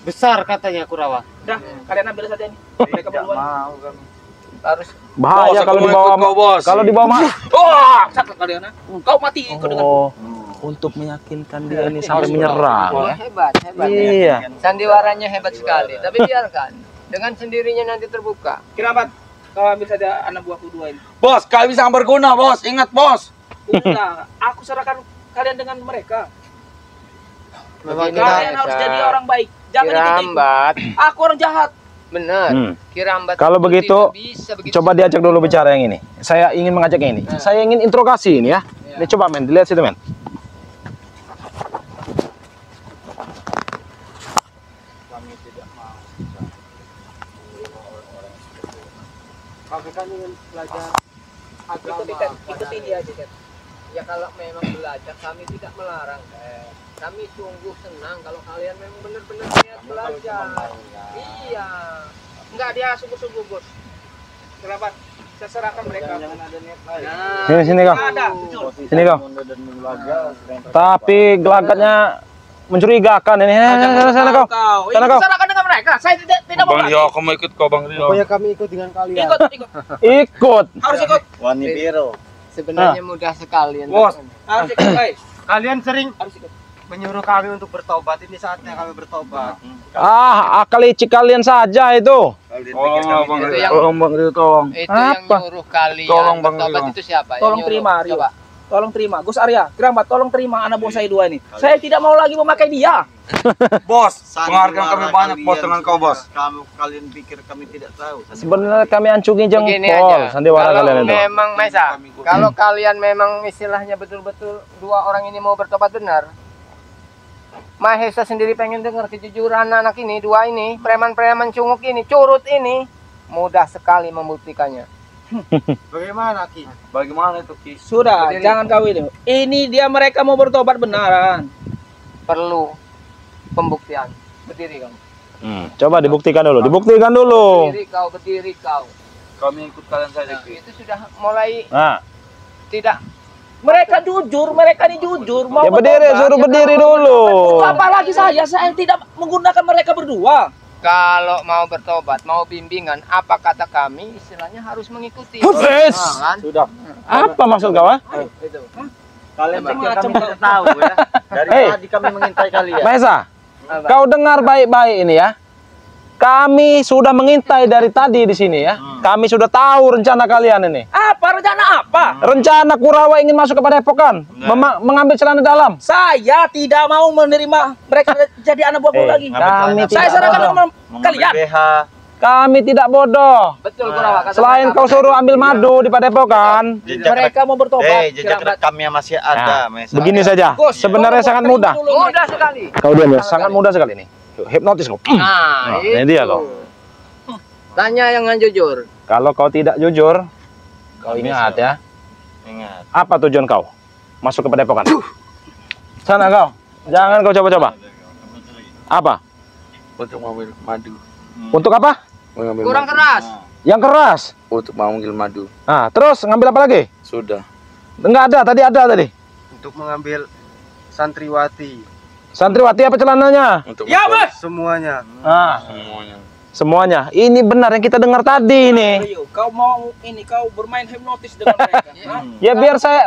Besar katanya Kurawa. Udah, kalian ambil saja ini. Mereka Tidak berdua. mau kami. Harus Bahaya Bos, aku kalau mau dibawa ikut kau, bos. kalau dibawa Wah, sakit kalian. Ha? Kau mati ikut dengan. Oh, untuk meyakinkan dia ini sampai menyerang. ya. hebat, hebat. Iya. Sandiwaranya hebat sekali. Tapi biarkan, dengan sendirinya nanti terbuka. Kerabat, kau ambil saja anak buahku dua ini. Bos, kalian bisa berguna bos. Ingat bos. Udah, aku serahkan kalian dengan mereka. Memang Kalian harus jadi orang baik. Jangan ikuti. Kirambat, Aku orang jahat. benar. Hmm. Kirambat. Kalau itu begitu, tidak bisa begitu Coba diajak dulu bicara yang ini. Saya ingin mengajak yang ini. Saya ingin interogasi ini ya. Ini coba men, dilihat situ men. Kami kan ingin belajar Ikut dia aja, Ted. Ya kalau memang belajar kami tidak melarang, kami sungguh senang kalau kalian memang benar-benar niat belajar. Iya. Enggak, dia sungguh-sungguh, Bos. Kerabat, saya serahkan mereka. Jangan ada niat lain. Sini sini kau. Nggak ada, jujur. Sini kau. Mondo dan Mulaga sedang Tapi gelagatnya mencurigakan ini. Sana kau. Kau, Sana ini kau. serahkan dengan mereka. Saya tidak mau Bang lagi. Rio, aku mau ikut kau Bang Rio. Pokoknya kami ikut dengan kalian. Ikut. Ikut. Harus ikut. Wani Biro. Sebenarnya mudah sekali. Bos. Harus ikut, guys. Kalian sering Harus ikut. menyuruh kami untuk bertobat. Ini saatnya kami bertobat. Ah, akal licik kalian saja itu. Tolong Bang Itu Rio. yang- Tolong Bang Rio, tolong. Itu yang Apa? nyuruh kalian Tolong, Bang bertobat Rio. itu siapa? Yang Tolong nyuruh? terima, Rio. Coba. Tolong terima. Gus Arya, Kerabat, tolong terima anak buah saya dua ini. Saya tidak mau lagi memakai dia. Bos, penghargaan kami banyak bos dengan kau bos. Kalian pikir kami tidak tahu. Sebenarnya kami ancungi Begini jempol aja. sandiwara Kalau kalian itu. memang Maisa, kalau kalian memang istilahnya betul-betul dua orang ini mau bertobat benar, Mahesa sendiri pengen dengar kejujuran anak ini, dua ini, preman-preman cunguk ini, curut ini, mudah sekali membuktikannya. Bagaimana Ki? Bagaimana itu Ki? Sudah, Berdiri. jangan kau ini. Ini dia mereka mau bertobat benaran. Perlu pembuktian. Berdiri kamu. Coba dibuktikan dulu. Dibuktikan dulu. Berdiri kau, berdiri kau. Kami ikut kalian saja Nah, Ki. itu sudah mulai Nah, tidak. Mereka jujur, mereka ini jujur. Mau Ya berdiri, bertobat, suruh ya berdiri kalau- dulu. Apalagi saya tidak menggunakan mereka berdua. Kalau mau bertobat, mau bimbingan, apa kata kami, istilahnya harus mengikuti. Yes. Kan? Sudah. Apa maksud kau? Itu. Kalian pikir Macam-macam. kami tidak tahu ya. Dari Hei. tadi kami mengintai kalian. Mahesa, kau dengar baik-baik ini ya. Kami sudah mengintai dari tadi di sini ya. Kami sudah tahu rencana kalian ini. Apa rencana apa? Rencana Kurawa ingin masuk ke Padepokan, mengambil celana dalam. Saya tidak mau menerima mereka jadi anak buah lagi. Kami Saya tidak serahkan bodoh. sama kalian. BH. Kami tidak bodoh. Betul Kurawa. kata Selain mereka. kau suruh ambil madu di Padepokan, Mereka mau bertobat. jejak rekamnya masih ada, Mesa. begini saja. Gus, Sebenarnya tolong sangat terima mudah. dulu Mudah mereka. sekali. Kau diam ya, sangat mudah sekali nih. Hipnotis kau. Nah, ini dia kau. Tanya yang jujur. Kalau kau tidak jujur, kau ingat ya. Ingat. Apa tujuan kau masuk ke Padepokan? Sana kau. Jangan kau coba-coba. Apa? Untuk mengambil madu. Untuk apa? Mengambil Kurang madu. keras. Yang keras. Untuk mengambil madu. Nah, terus ngambil apa lagi? Sudah. Enggak ada, tadi ada tadi. Untuk mengambil santriwati Santriwati apa celananya? Untuk Ya, Bos. semuanya. Nah, semuanya. semuanya. Ini benar yang kita dengar tadi nih. Rio, kau mau ini kau bermain hipnotis dengan mereka. Hah? Ya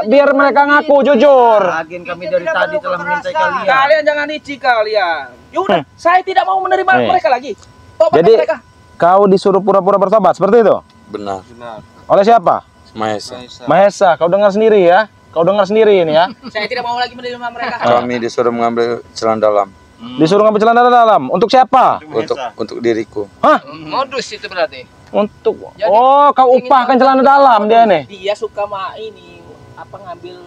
biar mereka ngaku jujur. Agen kami dari tadi telah mengintai kalian. Kalian jangan licik kalian. Yaudah, saya tidak mau menerima Nih. mereka lagi. Tobat Jadi mereka. kau disuruh pura-pura bertobat seperti itu? Benar. Benar. Oleh siapa? Mahesa. Mahesa. Kau dengar sendiri ya. Kau dengar sendiri ini ya. Saya tidak mau lagi menerima mereka. Kami disuruh mengambil celana dalam. Disuruh ngambil celana dalam. Untuk siapa? Untuk diriku. Hah? Modus itu berarti. Untuk. Jadi, Oh, kau upahkan celana dalam dia nih. Dia suka ini ngambil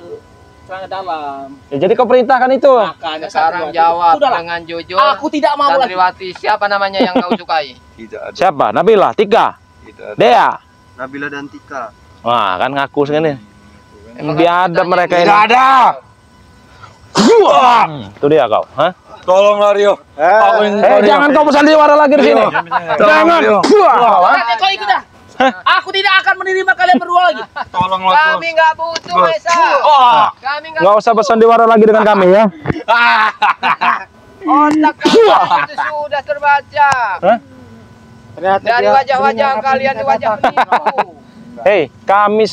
celana dalam. Ya, jadi kau perintahkan itu. Makanya Sekarang santriwati. jawab Sudahlah. dengan jujur. Aku tidak mau lagi. Santriwati siapa namanya yang kau sukai? Tidak ada. Siapa? Nabila, Tika, Tidak ada. Dea. Nabila dan Tika. Wah, kan ngaku segini. Emang Biadab harus mereka ini. Tidak ada. Itu dia kau, hah? Tolonglah Rio. Aku ingin Rio. Jangan kau bersandiwara lagi di sini. Jangan. Rio. Nanti kau ikut dah. Aku tidak akan menerima kalian berdua lagi. Tolonglah. Kami nggak butuh Mesa. Kami nggak Nggak usah bersandiwara lagi dengan kami ya. otak kalian itu sudah terbaca. Hah? Dari wajah-wajah kalian di wajah penipu. Hei, kami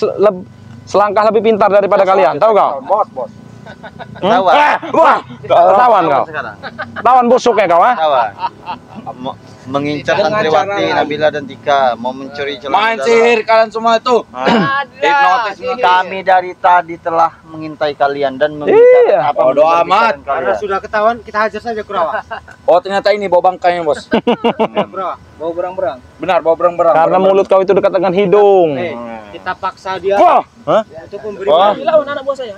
selangkah lebih pintar daripada kalian, tahu kau? Bos. Wah, tawan kau. Sekarang. Tawan busuknya kau, ah? Tawan. Mengincar Dengan santriwati cara- Nabila dan Tika, mau mencuri celana Main dalam. sihir kalian semua itu. Hipnotis Kami dari tadi telah mengintai kalian dan Iya. mengincar apa Bodo mendengar amat. pikiran Karena kalian. sudah ketahuan, kita hajar saja Kurawa. Oh ternyata ini bawa bangkainya bos. Kurawa. Bawa berang-berang. Benar bawa berang-berang. Karena mulut kau itu dekat dengan hidung. Kita paksa dia Wah, hah? untuk memberi Wah. Lawan anak buah saya.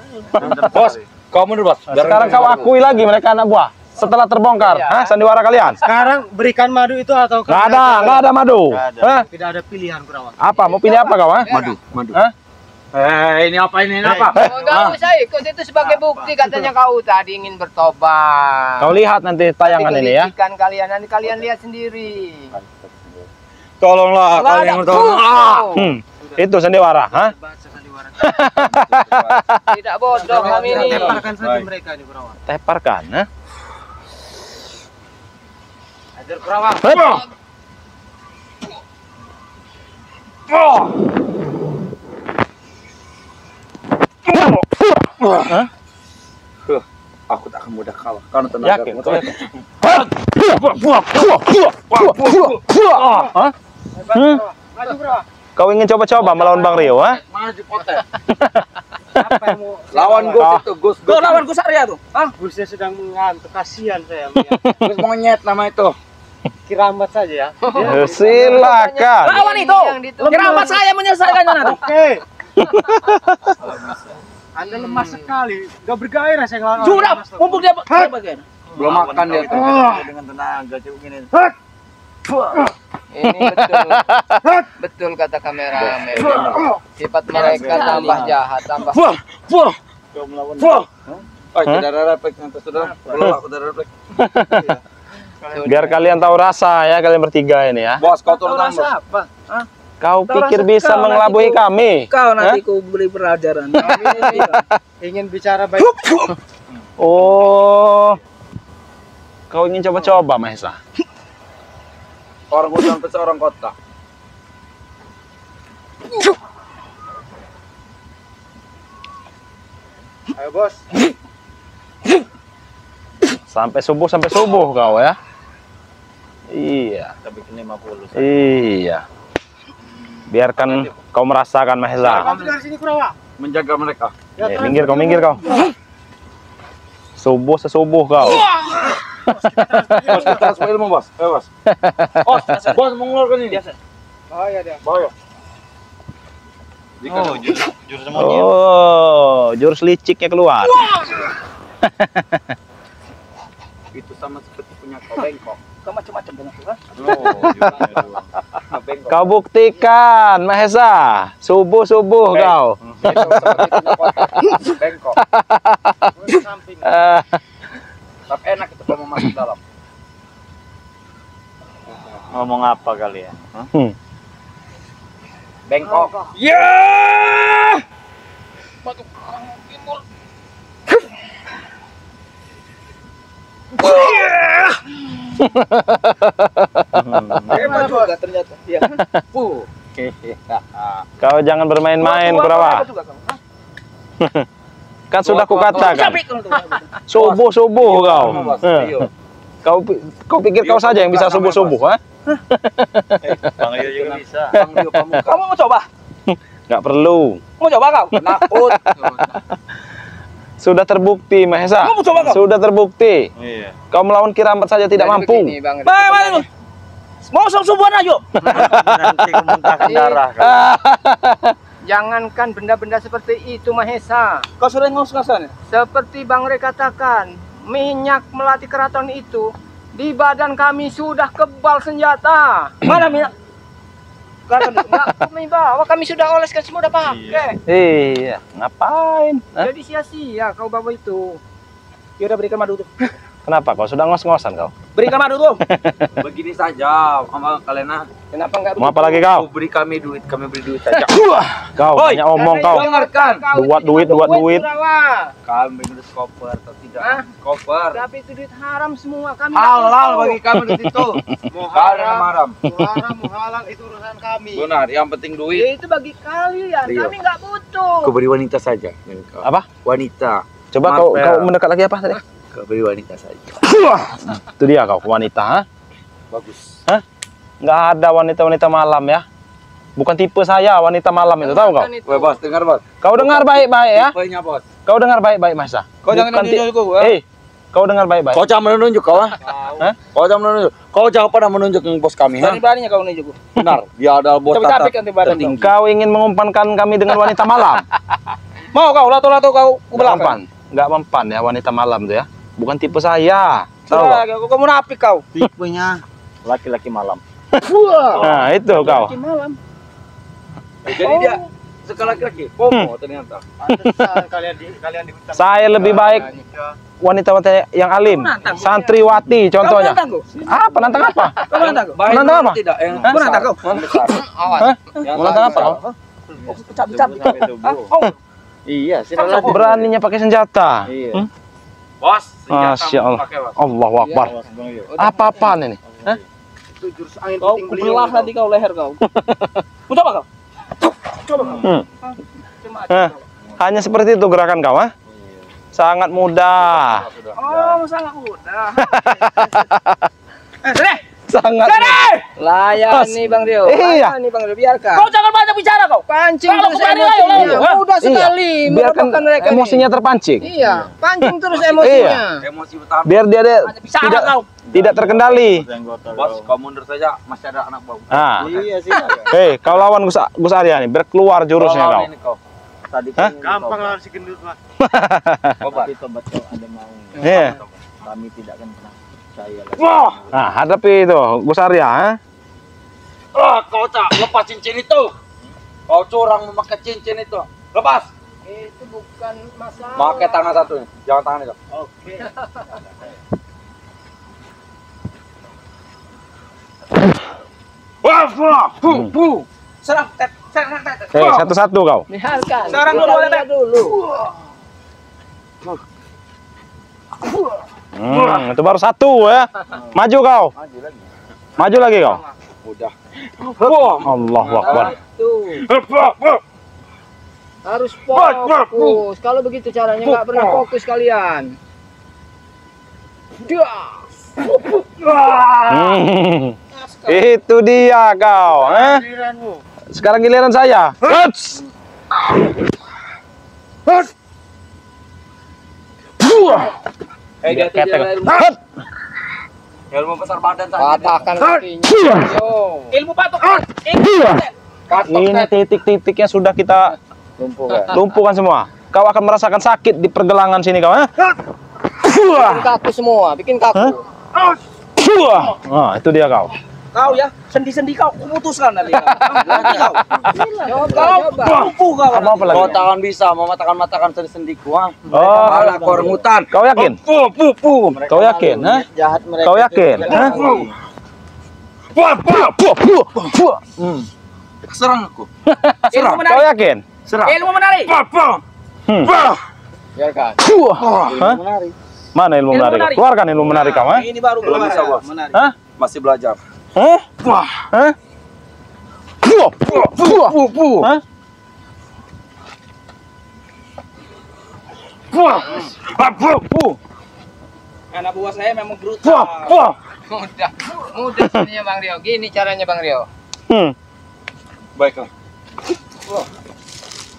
Bos, kau mundur bos. Sekarang kau akui lagi mereka anak buah. Setelah terbongkar, hah? Sandiwara kalian? Sekarang berikan madu itu atau Nggak ada madu. Nggak ada. Hah? tidak ada pilihan Kurawa. Apa? Mau pilih apa kau, ah? Madu. Hah? Ini apa ini apa? Enggak usah ikut itu sebagai bukti katanya kau tadi ingin bertobat. Kau lihat nanti tayangan ini ya. Kelicikan kalian nanti kalian lihat sendiri. Tolonglah Nggak kalian ada. tolong. Itu sandiwara, hah? Baca sandiwara. Tidak bodoh kami ini. Temparkan saja mereka nih Kurawa. Teparkan, hah? Hajar Kurawa. Hah? Aku tak akan mudah kalah. Karena tenaga Yakin? aku Kau tak- yakin? Hah? Maju Kurawa. Kau ingin coba-coba melawan Bang Rio, ha? Maju potek. Apa yang mau Lawan Gus itu Gus. Kau lawan Gus Arya tuh. Hah? Busnya sedang mengantuk, kasihan saya melihat. Gus monyet nama itu. Kiramat saja ya. Silakan. Lawan itu. Kerabat saya menyelesaikannya nanti. Oke. Anda lemah sekali, gak bergairah saya ngelawan. Sudah, mumpung dia bagian. Belum makan dia tuh. Dengan tenaga coba gini. Ini betul kata kameramen. Sifat mereka tambah jahat, tambah Oh, tidak ada refleks nanti sudah. Belum aku tidak refleks. Biar kalian tahu rasa ya kalian bertiga ini ya. Bos kau turun tangan bos. Rasa apa? Hah? Kau Kau pikir rasa bisa kau mengelabui nanti kami? Kau nanti ku beri pelajaran. Ingin bicara baik. Oh, kau ingin coba-coba, Mahesa? Orang hutan pecah orang kota. Ayo bos. Sampai subuh kau ya? Iya. Kita bikin 50. Iya. Biarkan kau merasakan, Mahesa. Kamu dari sini Kurawa. Menjaga mereka. Minggir kau. Subuh kau. Bos, kita harus ilmu, bos. Ayo, bos. Bos mengeluarkan ini. Bahaya dia. Bahaya. Oh, jurus semuanya. Oh, jurus liciknya keluar. Itu sama seperti punya kau bengkok. Kau macam-macam dengan aku kan? Bengkok. Kau buktikan, Mahesa. Subuh kau. Itu seperti punya kota. Bengkok. Samping. Tapi enak itu kalau mau masuk dalam. Ngomong apa kalian? Bengkok. Batu Karang Timur. Hebat juga ternyata. Iya. Kau jangan bermain-main, Kurawa. Hebat juga kamu. Hah? Kan sudah kukatakan. Capek kamu tuh. Subuh kau. Bos. Eh. Iya. Kau pikir kau saja yang bisa subuh, ha? Bang Rio juga bisa. Bang Rio Pamuka. Kamu mau coba? Nggak perlu. Mau coba kau? Nakut. Sudah terbukti, Mahesa. Kamu mau coba kau? Sudah terbukti. Iya. Kau melawan Kirambat saja tidak Jadi mampu. begini, Bang. Baik. Mau subuhan aja. Nanti kau muntahkan darah. Jangankan benda-benda seperti itu, Mahesa. Kau sudah ngos-ngosan ya? Seperti Bang Re katakan, minyak melati keraton itu di badan kami sudah kebal senjata. Mana minyak? Keraton itu. Enggak kami bawa, kami sudah oleskan semua udah pakai. Iya, ngapain? Hah? Jadi sia-sia kau bawa itu. Ya udah berikan madu tuh. Kenapa kau sudah ngos-ngosan kau? Berikan madu tuh. Begini saja sama kalian ah. Kenapa enggak Mau apa lagi kau? Kau beri kami duit, kami beri duit saja. Kau Oi, banyak omong kau. Dengarkan. Buat duit. Kami duit koper atau tidak? Hah? Koper. Tapi itu duit haram semua kami. Halal bagi kami duit itu. Mau Kau ada nama haram, haram. mau haram, mau halal itu urusan kami. Benar, yang penting duit. Ya, itu bagi kalian, Iya. kami nggak butuh. Kau beri wanita saja. Apa? Wanita. Coba kau mendekat lagi apa tadi? Kau beri wanita saja. Itu dia kau wanita, ha? Bagus. Nggak ada wanita malam ya. Bukan tipe saya wanita malam itu, tahu kau? Kan itu. Woi bos, dengar bos. Kau dengar baik-baik ya. Tipenya bos. Kau dengar baik-baik, Masa. Kau jangan nunjuk aku. Kau dengar baik-baik. Kau jangan menunjuk kau ah. Hah? Kau jangan menunjuk. Kau jangan pernah menunjuk bos kami ha. Berani-beraninya kau nunjuk. Benar. Dia adalah bos Tapi capek nanti badan tertinggi. Kau ingin mengumpankan kami dengan wanita malam? Mau kau lato-lato kau ke Nggak mempan. belakang. Nggak mempan ya wanita malam tuh ya. Bukan tipe saya. Tahu Sudah, kau? kau munafik kau. Tipenya laki-laki malam. Nah, itu kau. Laki malam. Jadi dia suka laki-laki. Homo ternyata. Pantesan kalian di hutan. Saya lebih baik wanita-wanita yang alim. Menantang. Santriwati Kau contohnya. menantang kau. Apa? Nantang apa? Kau menantang kau. Baik Menantang dulu apa? Tidak. Yang Kau menantang kau. besar. Hah? Mau nantang apa kau? Capek-capek. Sampai subuh. Iya, sudah Kau- lanjut. Beraninya pakai senjata. Iya. Bos, Masya Allah. Allahu Akbar. Awas, Bang Rio. Apa-apaan ini? Hah? Itu jurus angin Kau puting beliung. kubelah nanti kau leher kau. Mau coba kau? Coba kau. Hah? Hanya seperti itu gerakan kau, ha? Sangat mudah. Oh, sangat mudah. Sini. Sangat. Layani Bang Rio. Iya. Layani Bang Rio, biarkan. Kau jangan banyak bicara kau. Pancing Kalau terus kemarin emosinya. ayo, ayo. Mudah sekali Biarkan merebutkan mereka ini. emosinya terpancing. Iya, pancing terus emosinya. Emosi utama. Biar dia Banyak bicara tidak kau. tidak terkendali. Bos, kau mundur saja. Masih ada anak bau. Nah, Iya sih. hei, kau lawan Gus Arya nih, biar keluar jurusnya kau. Ini kau. Tadi Hah? Gampang lawan si gendut mah. Obat. Tapi tobat kau ada mau. Iya. Kami tidak akan pernah percaya lagi. Wah, Nah, hadapi itu Gus Arya, ha? kau cak lepas cincin itu. Kau curang memakai cincin itu. Lepas. Itu bukan masalah. Pakai tangan satu. Jangan tangan itu. Oke. Wah, Serang, Tet. Serang, Tet. Satu-satu kau. Biarkan. Sekarang Kita dulu, lihat Tet. dulu. Itu baru satu ya. Maju kau. Maju lagi. Maju lagi kau. Udah. Allahu Akbar. Tuh. Harus fokus. Kalau begitu caranya nggak pernah fokus kalian. Itu dia kau. Sekarang giliran saya. Huts. Dia tidak ilmu. Ilmu besar badan saya. Patahkan kakinya. Yo. Ilmu patok. Ilmu Tet. Ini titik-titiknya sudah kita lumpuhkan semua. Kau akan merasakan sakit di pergelangan sini kau. Bikin kaku semua. Bikin kaku. Nah, itu dia kau. Kau ya, sendi-sendi kau kuputuskan nanti. Nanti kau. Coba. Lumpuh kau. Apa lagi? Kau tangan bisa mematakan-matakan sendi-sendiku, ha? Oh, Anak kau orang hutan. kau yakin? Kau yakin? Hah? Jahat mereka. Kau yakin? Hah? Serang aku. Ilmu Kau menarik. yakin? Ilmu menarik. Biarkan. Hah? Menarik. Mana ilmu Ilmu menarik? menarik. Keluarkan ilmu menarik kau, ha? Ini baru Belum bisa, keluar. Bos. Menarik. Hah? Masih belajar. Hah? Hah? Hah? Anak buah saya memang brutal. Mudah sebenarnya Bang Rio. Gini caranya Bang Rio. Baiklah.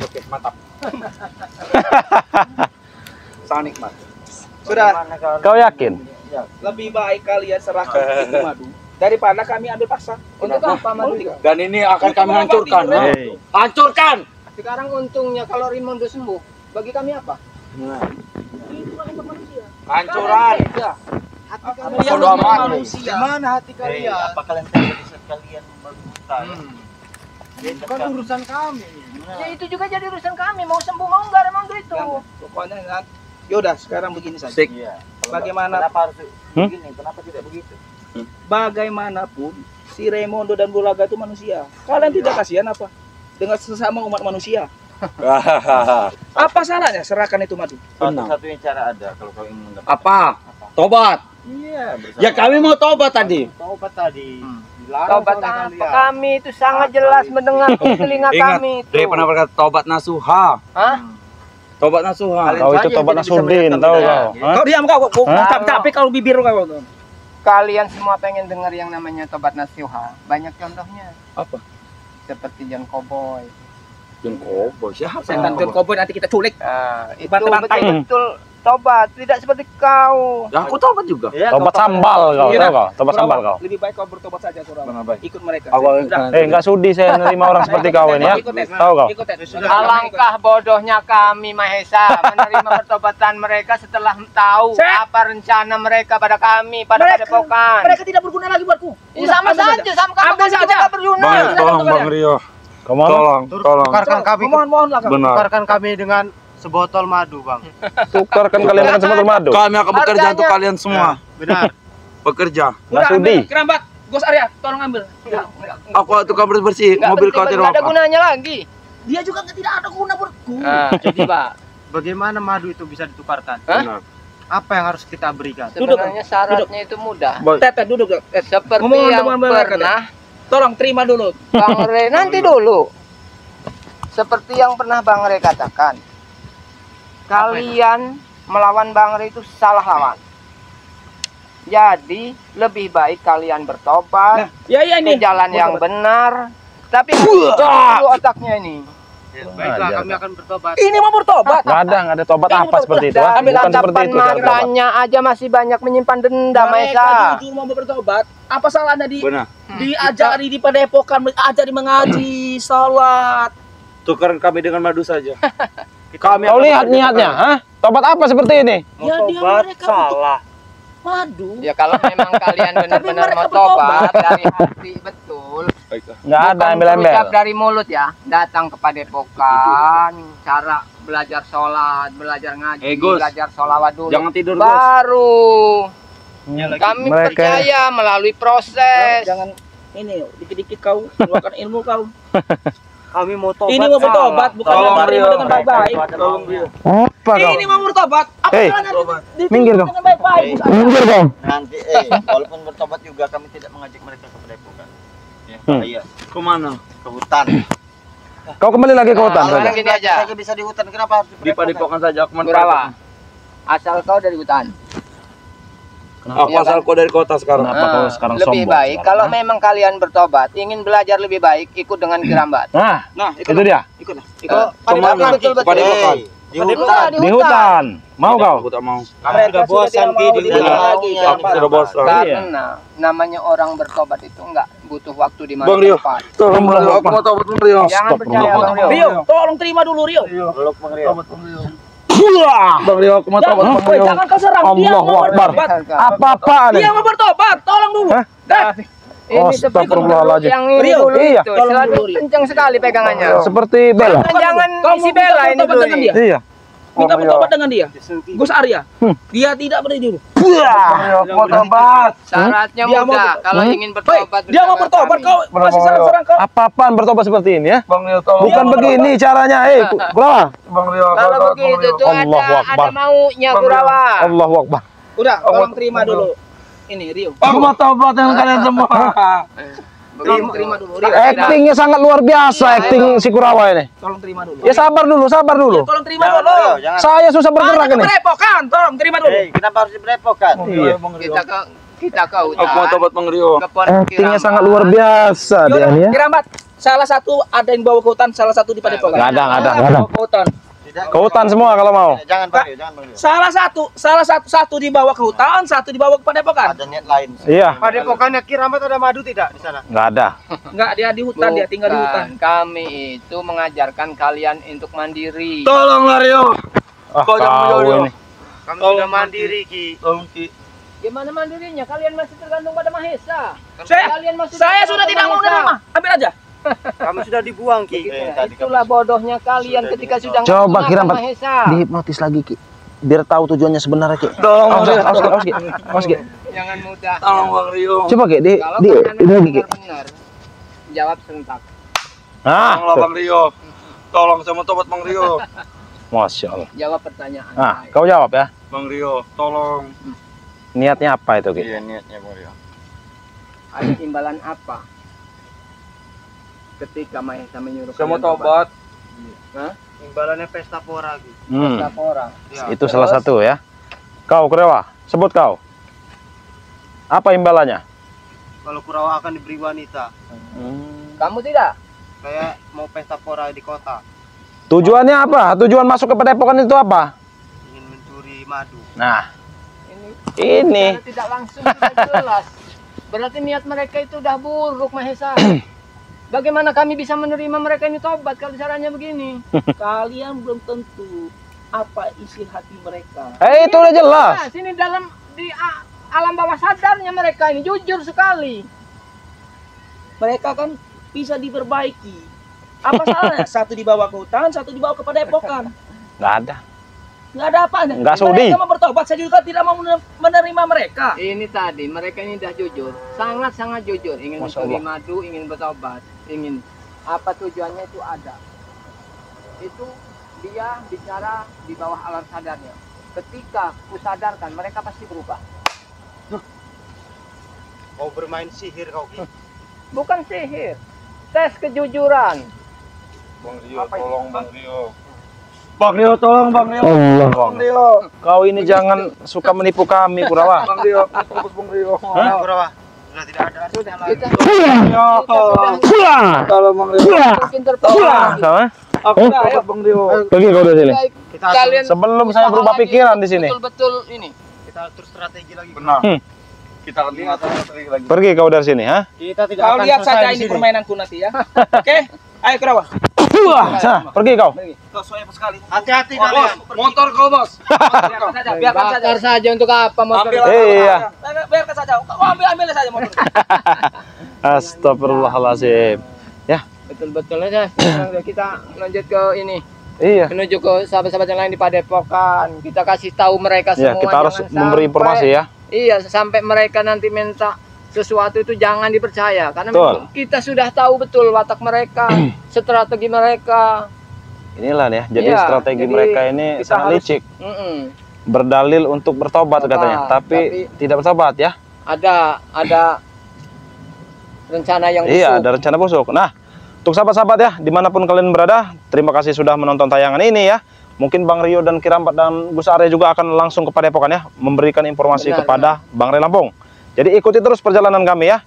Oke, mantap. Sangat nikmat. Sudah, Kau yakin? lebih baik kalian serahkan itu madu daripada kami ambil paksa. Untuk apa madu? Dan ini akan kami hancurkan. ha? Hei. Hancurkan. Sekarang untungnya kalau Rimondo sembuh, bagi kami apa? Hancuran. Kalian Bodoh amat. manusia. Mana hati kalian? Apa kalian tahu di saat kalian berhutan? Bukan urusan kami. Ya itu juga jadi urusan kami. Mau sembuh mau nggak Rimondo itu. Pokoknya kan. Yaudah, sekarang begini saja. Sik. Iya. Bagaimana Kenapa harus begini? Kenapa tidak begitu? bagaimanapun si Raimundo dan Bulaga itu manusia. Kalian tidak kasihan apa dengan sesama umat manusia? Apa salahnya serahkan itu madu? Satu-satunya cara ada kalau kau ingin mendapat. Apa? Tobat. Iya, bersama. Ya kami mau tobat tadi. Tobat tadi. Dilarang Tobat oleh apa? kalian. Kami itu sangat jelas mendengar di telinga Ingat, kami itu. Dia pernah berkata tobat nasuha. Hah? Tobat nasuha. Kalian Kau saja itu yang tobat tidak bisa Nasruddin, melihat tahu kami. kau? Ya. Hah? Kau diam kau, Hah? tapi kalau bibir kau. Kalian semua pengen dengar yang namanya tobat nasuha. Banyak contohnya. Apa? Seperti John Cowboy. John Cowboy siapa? Setan John Cowboy nanti kita culik. Itu Bantai-bantai. betul-betul tobat. Tidak seperti kau. Ya aku tobat juga. Ya, Tobat kau sambal kau, Iya. tahu kau? Tobat sambal kau. Lebih baik kau bertobat saja, Surabaya. Benar baik. Ikut mereka. Awal Sudah. Enggak sudi saya menerima orang seperti kau ini ya. Ikut, Ted. Tahu kau? Ikut, Ted. Alangkah bodohnya kami Mahesa menerima pertobatan mereka setelah tahu Cek. apa rencana mereka pada kami, pada Mereka- padepokan. Mereka tidak berguna lagi buatku. Ya, sama saja, sama kamu Ambil kan saja. juga nggak berguna. Bang, tolong Bang Rio. Kau mau? Tolong, tolong. tukarkan kami, Mohon-mohonlah kau. Benar. tukarkan kami dengan sebotol madu, Bang. Tukarkan kalian dengan semua madu. Kami akan bekerja Harganya- untuk kalian semua. Benar. Bekerja. Nggak Udah sudi. ambil kerambat. Gos Arya, tolong ambil. Aku tukang bersih Nggak mobil penting, kau tidak nggak ada apa. gunanya lagi. Dia juga tidak ada guna buatku. Jadi Pak, Bagaimana madu itu bisa ditukarkan? Hah? Benar. Apa yang harus kita berikan? sebenarnya syaratnya itu mudah. Tet, duduk. Tet. Seperti Ngomong yang dengan mereka, pernah Tolong terima dulu. Bang Re, nanti dulu. Seperti yang pernah Bang Re katakan. Kalian melawan Bang Re itu salah lawan. Jadi lebih baik kalian bertobat Nah, ya ini. ke jalan yang benar. Tapi dulu otaknya ini. Baiklah, Ajar, kami akan bertobat. Ini mau bertobat. Nggak ada tobat Ini apa betul, seperti itu. betul. ah? Ambil Bukan seperti tatapan itu. cara tobat. matanya aja masih banyak menyimpan dendam, Mereka Maesa. jujur mau bertobat. Apa salahnya Benar. diajari di padepokan, diajari mengaji, salat. Tukarkan kami dengan madu saja. Kami Kau lihat niatnya, hah? Tobat apa seperti ini? Ya dia mereka salah. madu. Ya kalau memang kalian benar-benar mereka mau tobat dari hati betul. Nggak ada Bukan embel-embel. berucap dari mulut ya, datang ke padepokan, cara belajar sholat, belajar ngaji, Gus. belajar sholawat dulu. Jangan tidur, Gus. Baru kami Mereka- percaya melalui proses. Jangan Ini dikit-dikit kau keluarkan ilmu kau. Kami mau tobat. Ini mau bertobat, bukan menerima dengan baik-baik. Apa kau? Ini mau bertobat. Apa Hei, salahnya minggir kau. dengan baik-baik? Minggir kau. Nanti walaupun bertobat juga kami tidak mengajak mereka ke padepokan. Ya, bahaya. Kemana? Ke hutan. Kau kembali lagi ke hutan saja. Sekarang gini aja. Mereka bisa di hutan, kenapa harus Di padepokan saja. Kemana? Kurawa, asal kau dari hutan. Apa asal kau dari kota sekarang? Kenapa kau sekarang Lebih sombong baik sekarang, kalau ha? memang kalian bertobat, ingin belajar lebih baik, ikut dengan Kirambat. Nah, Nah, itu dia. Ikutlah. Kemana? Betul-betul. Padepokan. di hutan? Enggak, Di hutan. Mau kau? Aku tak mau. Mereka Sudah bosan tidak Ki mau di dibunuh hutan. lagi. Aku sudah bosan. Karena namanya orang bertobat itu enggak butuh waktu di mana Bang Rio. tempat. Tolong aku mau tobat Bang Rio. Jangan percaya Bang Rio. Rio, tolong terima dulu Rio. Peluk Bang Rio. Bang Rio, aku mau tobat Bang Rio. Jangan kau serang. Dia Allahu mau Akbar. bertobat. Apa-apaan Dia ini? mau bertobat. Tolong dulu. Hah? Dah. Ini seperti Astagfirullahaladzim. yang ini Rio, dulu iya. itu. Tolong Selalu dulu, Rio. kencang sekali pegangannya. Seperti Bella. Jangan Kau isi mau bela minta ini bertobat dulu dengan ini. dia. Iya. Minta bertobat dengan dia. Gus Arya. Dia tidak berdiri dulu. Aku mau tobat. Syaratnya Dia mau mudah. bertobat. Kalau ingin Hei, bertobat, dia mau bersama bertobat kami. kau masih serang-serang kau. Apa-apaan bertobat seperti ini ya? Bang Rio, tolong. Bukan begini caranya. Kurawa. Bang Rio, Kalau begitu tuh Allahu ada Akbar. maunya Bang Rio. Kurawa. Allahu Akbar. Udah, tolong terima dulu. Ini Rio. Aku mau tobat dengan kalian semua. Tolong terima dulu Rio. Actingnya sangat luar biasa, acting si Kurawa ini. Tolong terima dulu. Ya sabar dulu, sabar dulu. Tolong terima Jangan dulu. Rio, jangan. Saya susah bergerak ini. Kerepokan, tolong terima dulu. Hei, kenapa harus diberepotkan? Iya. Kita ke Aku mau hutan. tobat Bang Rio. Ke Pon Actingnya Kirambat. sangat luar biasa dia Yaudah, ini ya. Kirambat. Salah satu ada yang bawa ke hutan, salah satu di padepokan. Nggak ada, nggak ada. Bawa ke hutan. Tidak. Ke hutan semua kalau mau. Jangan Bang Rio, jangan Bang Rio. Salah satu dibawa ke hutan, satu dibawa ke padepokan. Ada niat lain. Iya, Padepokannya Kirambat ada madu tidak di sana? nggak ada. Enggak, dia di hutan, dia tinggal di hutan. Bukan, kami itu mengajarkan kalian untuk mandiri. Tolonglah Rio. Ah, Kau jangan kau menjauh, ini. Kami Tolong sudah mandiri Ki. Tolong Ki. Gimana mandirinya? Kalian masih tergantung pada Mahesa. Saya Kalian masih saya tergantung sudah pada tidak mau Mahesa. menerima. Ambil aja. Kami sudah dibuang Ki. Tadi Itulah bodohnya kalian ketika sudah Coba menggunakan Kirambat. Mahesa. Dihipnotis lagi, Ki. Biar tahu tujuannya sebenarnya, Ki. Tolong Bang Rio. Awas, Ki. Awas, Ki. Jangan mudah. Tolong Bang Rio. Coba, Ki. Kalau Di kalian ini lagi, Ki. benar-benar jawab serentak. Ah, Tolonglah tuh. Bang Rio. Tolong saya mau tobat Bang Rio. Masya Allah. Jawab pertanyaan. Ah, kau jawab ya. Bang Rio, tolong. Niatnya apa itu, Ki? Iya niatnya Bang Rio. Ada imbalan apa? Ketika Mahesa menyuruh Saya mau kalian tobat. Imbalannya pesta pora Ki. Hmm, Berapa orang? Ya. itu salah satu ya. Kau, Kurawa, sebut kau. Apa imbalannya? Kalau Kurawa akan diberi wanita. Kamu tidak? Saya mau pesta pora di kota. Tujuannya apa? Tujuan masuk ke padepokan itu apa? Ingin mencuri madu. Nah, Ini ini. secara tidak langsung tidak jelas. Berarti niat mereka itu udah buruk, Mahesa. Bagaimana kami bisa menerima mereka ini tobat kalau caranya begini? Kalian belum tentu apa isi hati mereka. Itu udah jelas. Nah, sini dalam di alam bawah sadarnya mereka ini jujur sekali. Mereka kan bisa diperbaiki. Apa salahnya? Satu dibawa ke hutan, satu dibawa ke padepokan. Nggak ada. Nggak ada apanya. Nggak sudi. Mereka mau bertobat, saya juga tidak mau menerima mereka. Ini tadi mereka ini dah jujur, sangat-sangat jujur, ingin Masya mencuri Allah. madu, ingin bertobat, ingin apa tujuannya itu ada. Itu dia bicara di bawah alam sadarnya. Ketika kusadarkan mereka pasti berubah. Mau bermain sihir kau Ki. Bukan sihir, tes kejujuran. Bang Rio, tolong Bang Rio. Bang Rio, tolong Bang Rio. Allah. Bang Rio. Kau ini jangan suka menipu kami, Kurawa. Bang Rio, tolong Bang Rio. Kurawa. Sudah tidak ada. Sudah kita Tolong Bang Rio. mungkin terpengaruh. Sama? Aku tobat Bang Rio. Pergi kau dari sini. Kita Kalian Sebelum saya usaha berubah lagi pikiran di sini. Betul-betul ini. kita atur strategi lagi. Benar. Hmm. Kita akan lihat lagi. Pergi kau dari sini, ha? Kita tidak Kau akan lihat selesai saja di ini sini. permainanku nanti ya. Oke? Ayo Kurawa. Sana, pergi kau. Kau soalnya sekali. Hati-hati Bos, kalian. motor kau bos. Biarkan saja, biarkan saja. Bakar saja untuk apa motor? Ambil Iya. Biarkan saja. Kau ambil saja motor. Astagfirullahaladzim. Ya, Betul-betul aja. Sekarang kita lanjut ke ini. iya. Menuju ke sahabat-sahabat yang lain di Padepokan. Kita kasih tahu mereka Ya, semua. kita harus jangan memberi sampai- informasi ya. Iya, sampai mereka nanti minta sesuatu itu jangan dipercaya karena Betul. memang kita sudah tahu betul watak mereka, strategi mereka. Inilah nih ya. Jadi Iya, strategi jadi mereka ini kita sangat harus- licik. Mm-mm. Berdalil untuk bertobat Bertobat, katanya, tapi tidak bertobat ya. Ada rencana yang busuk. Iya, ada rencana busuk. Nah, untuk sahabat-sahabat ya, dimanapun kalian berada, terima kasih sudah menonton tayangan ini ya. Mungkin Bang Rio dan Kirambat dan Gus Arya juga akan langsung ke Padepokan ya, memberikan informasi Benar, kepada Bang Ray Lampung. Jadi ikuti terus perjalanan kami ya.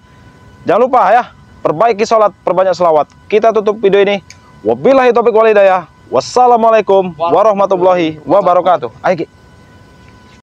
Jangan lupa ya, perbaiki sholat, perbanyak selawat. Kita tutup video ini. Wabillahi taufiq wal hidayah. Wassalamualaikum warahmatullahi wabarakatuh. Ayo Ki.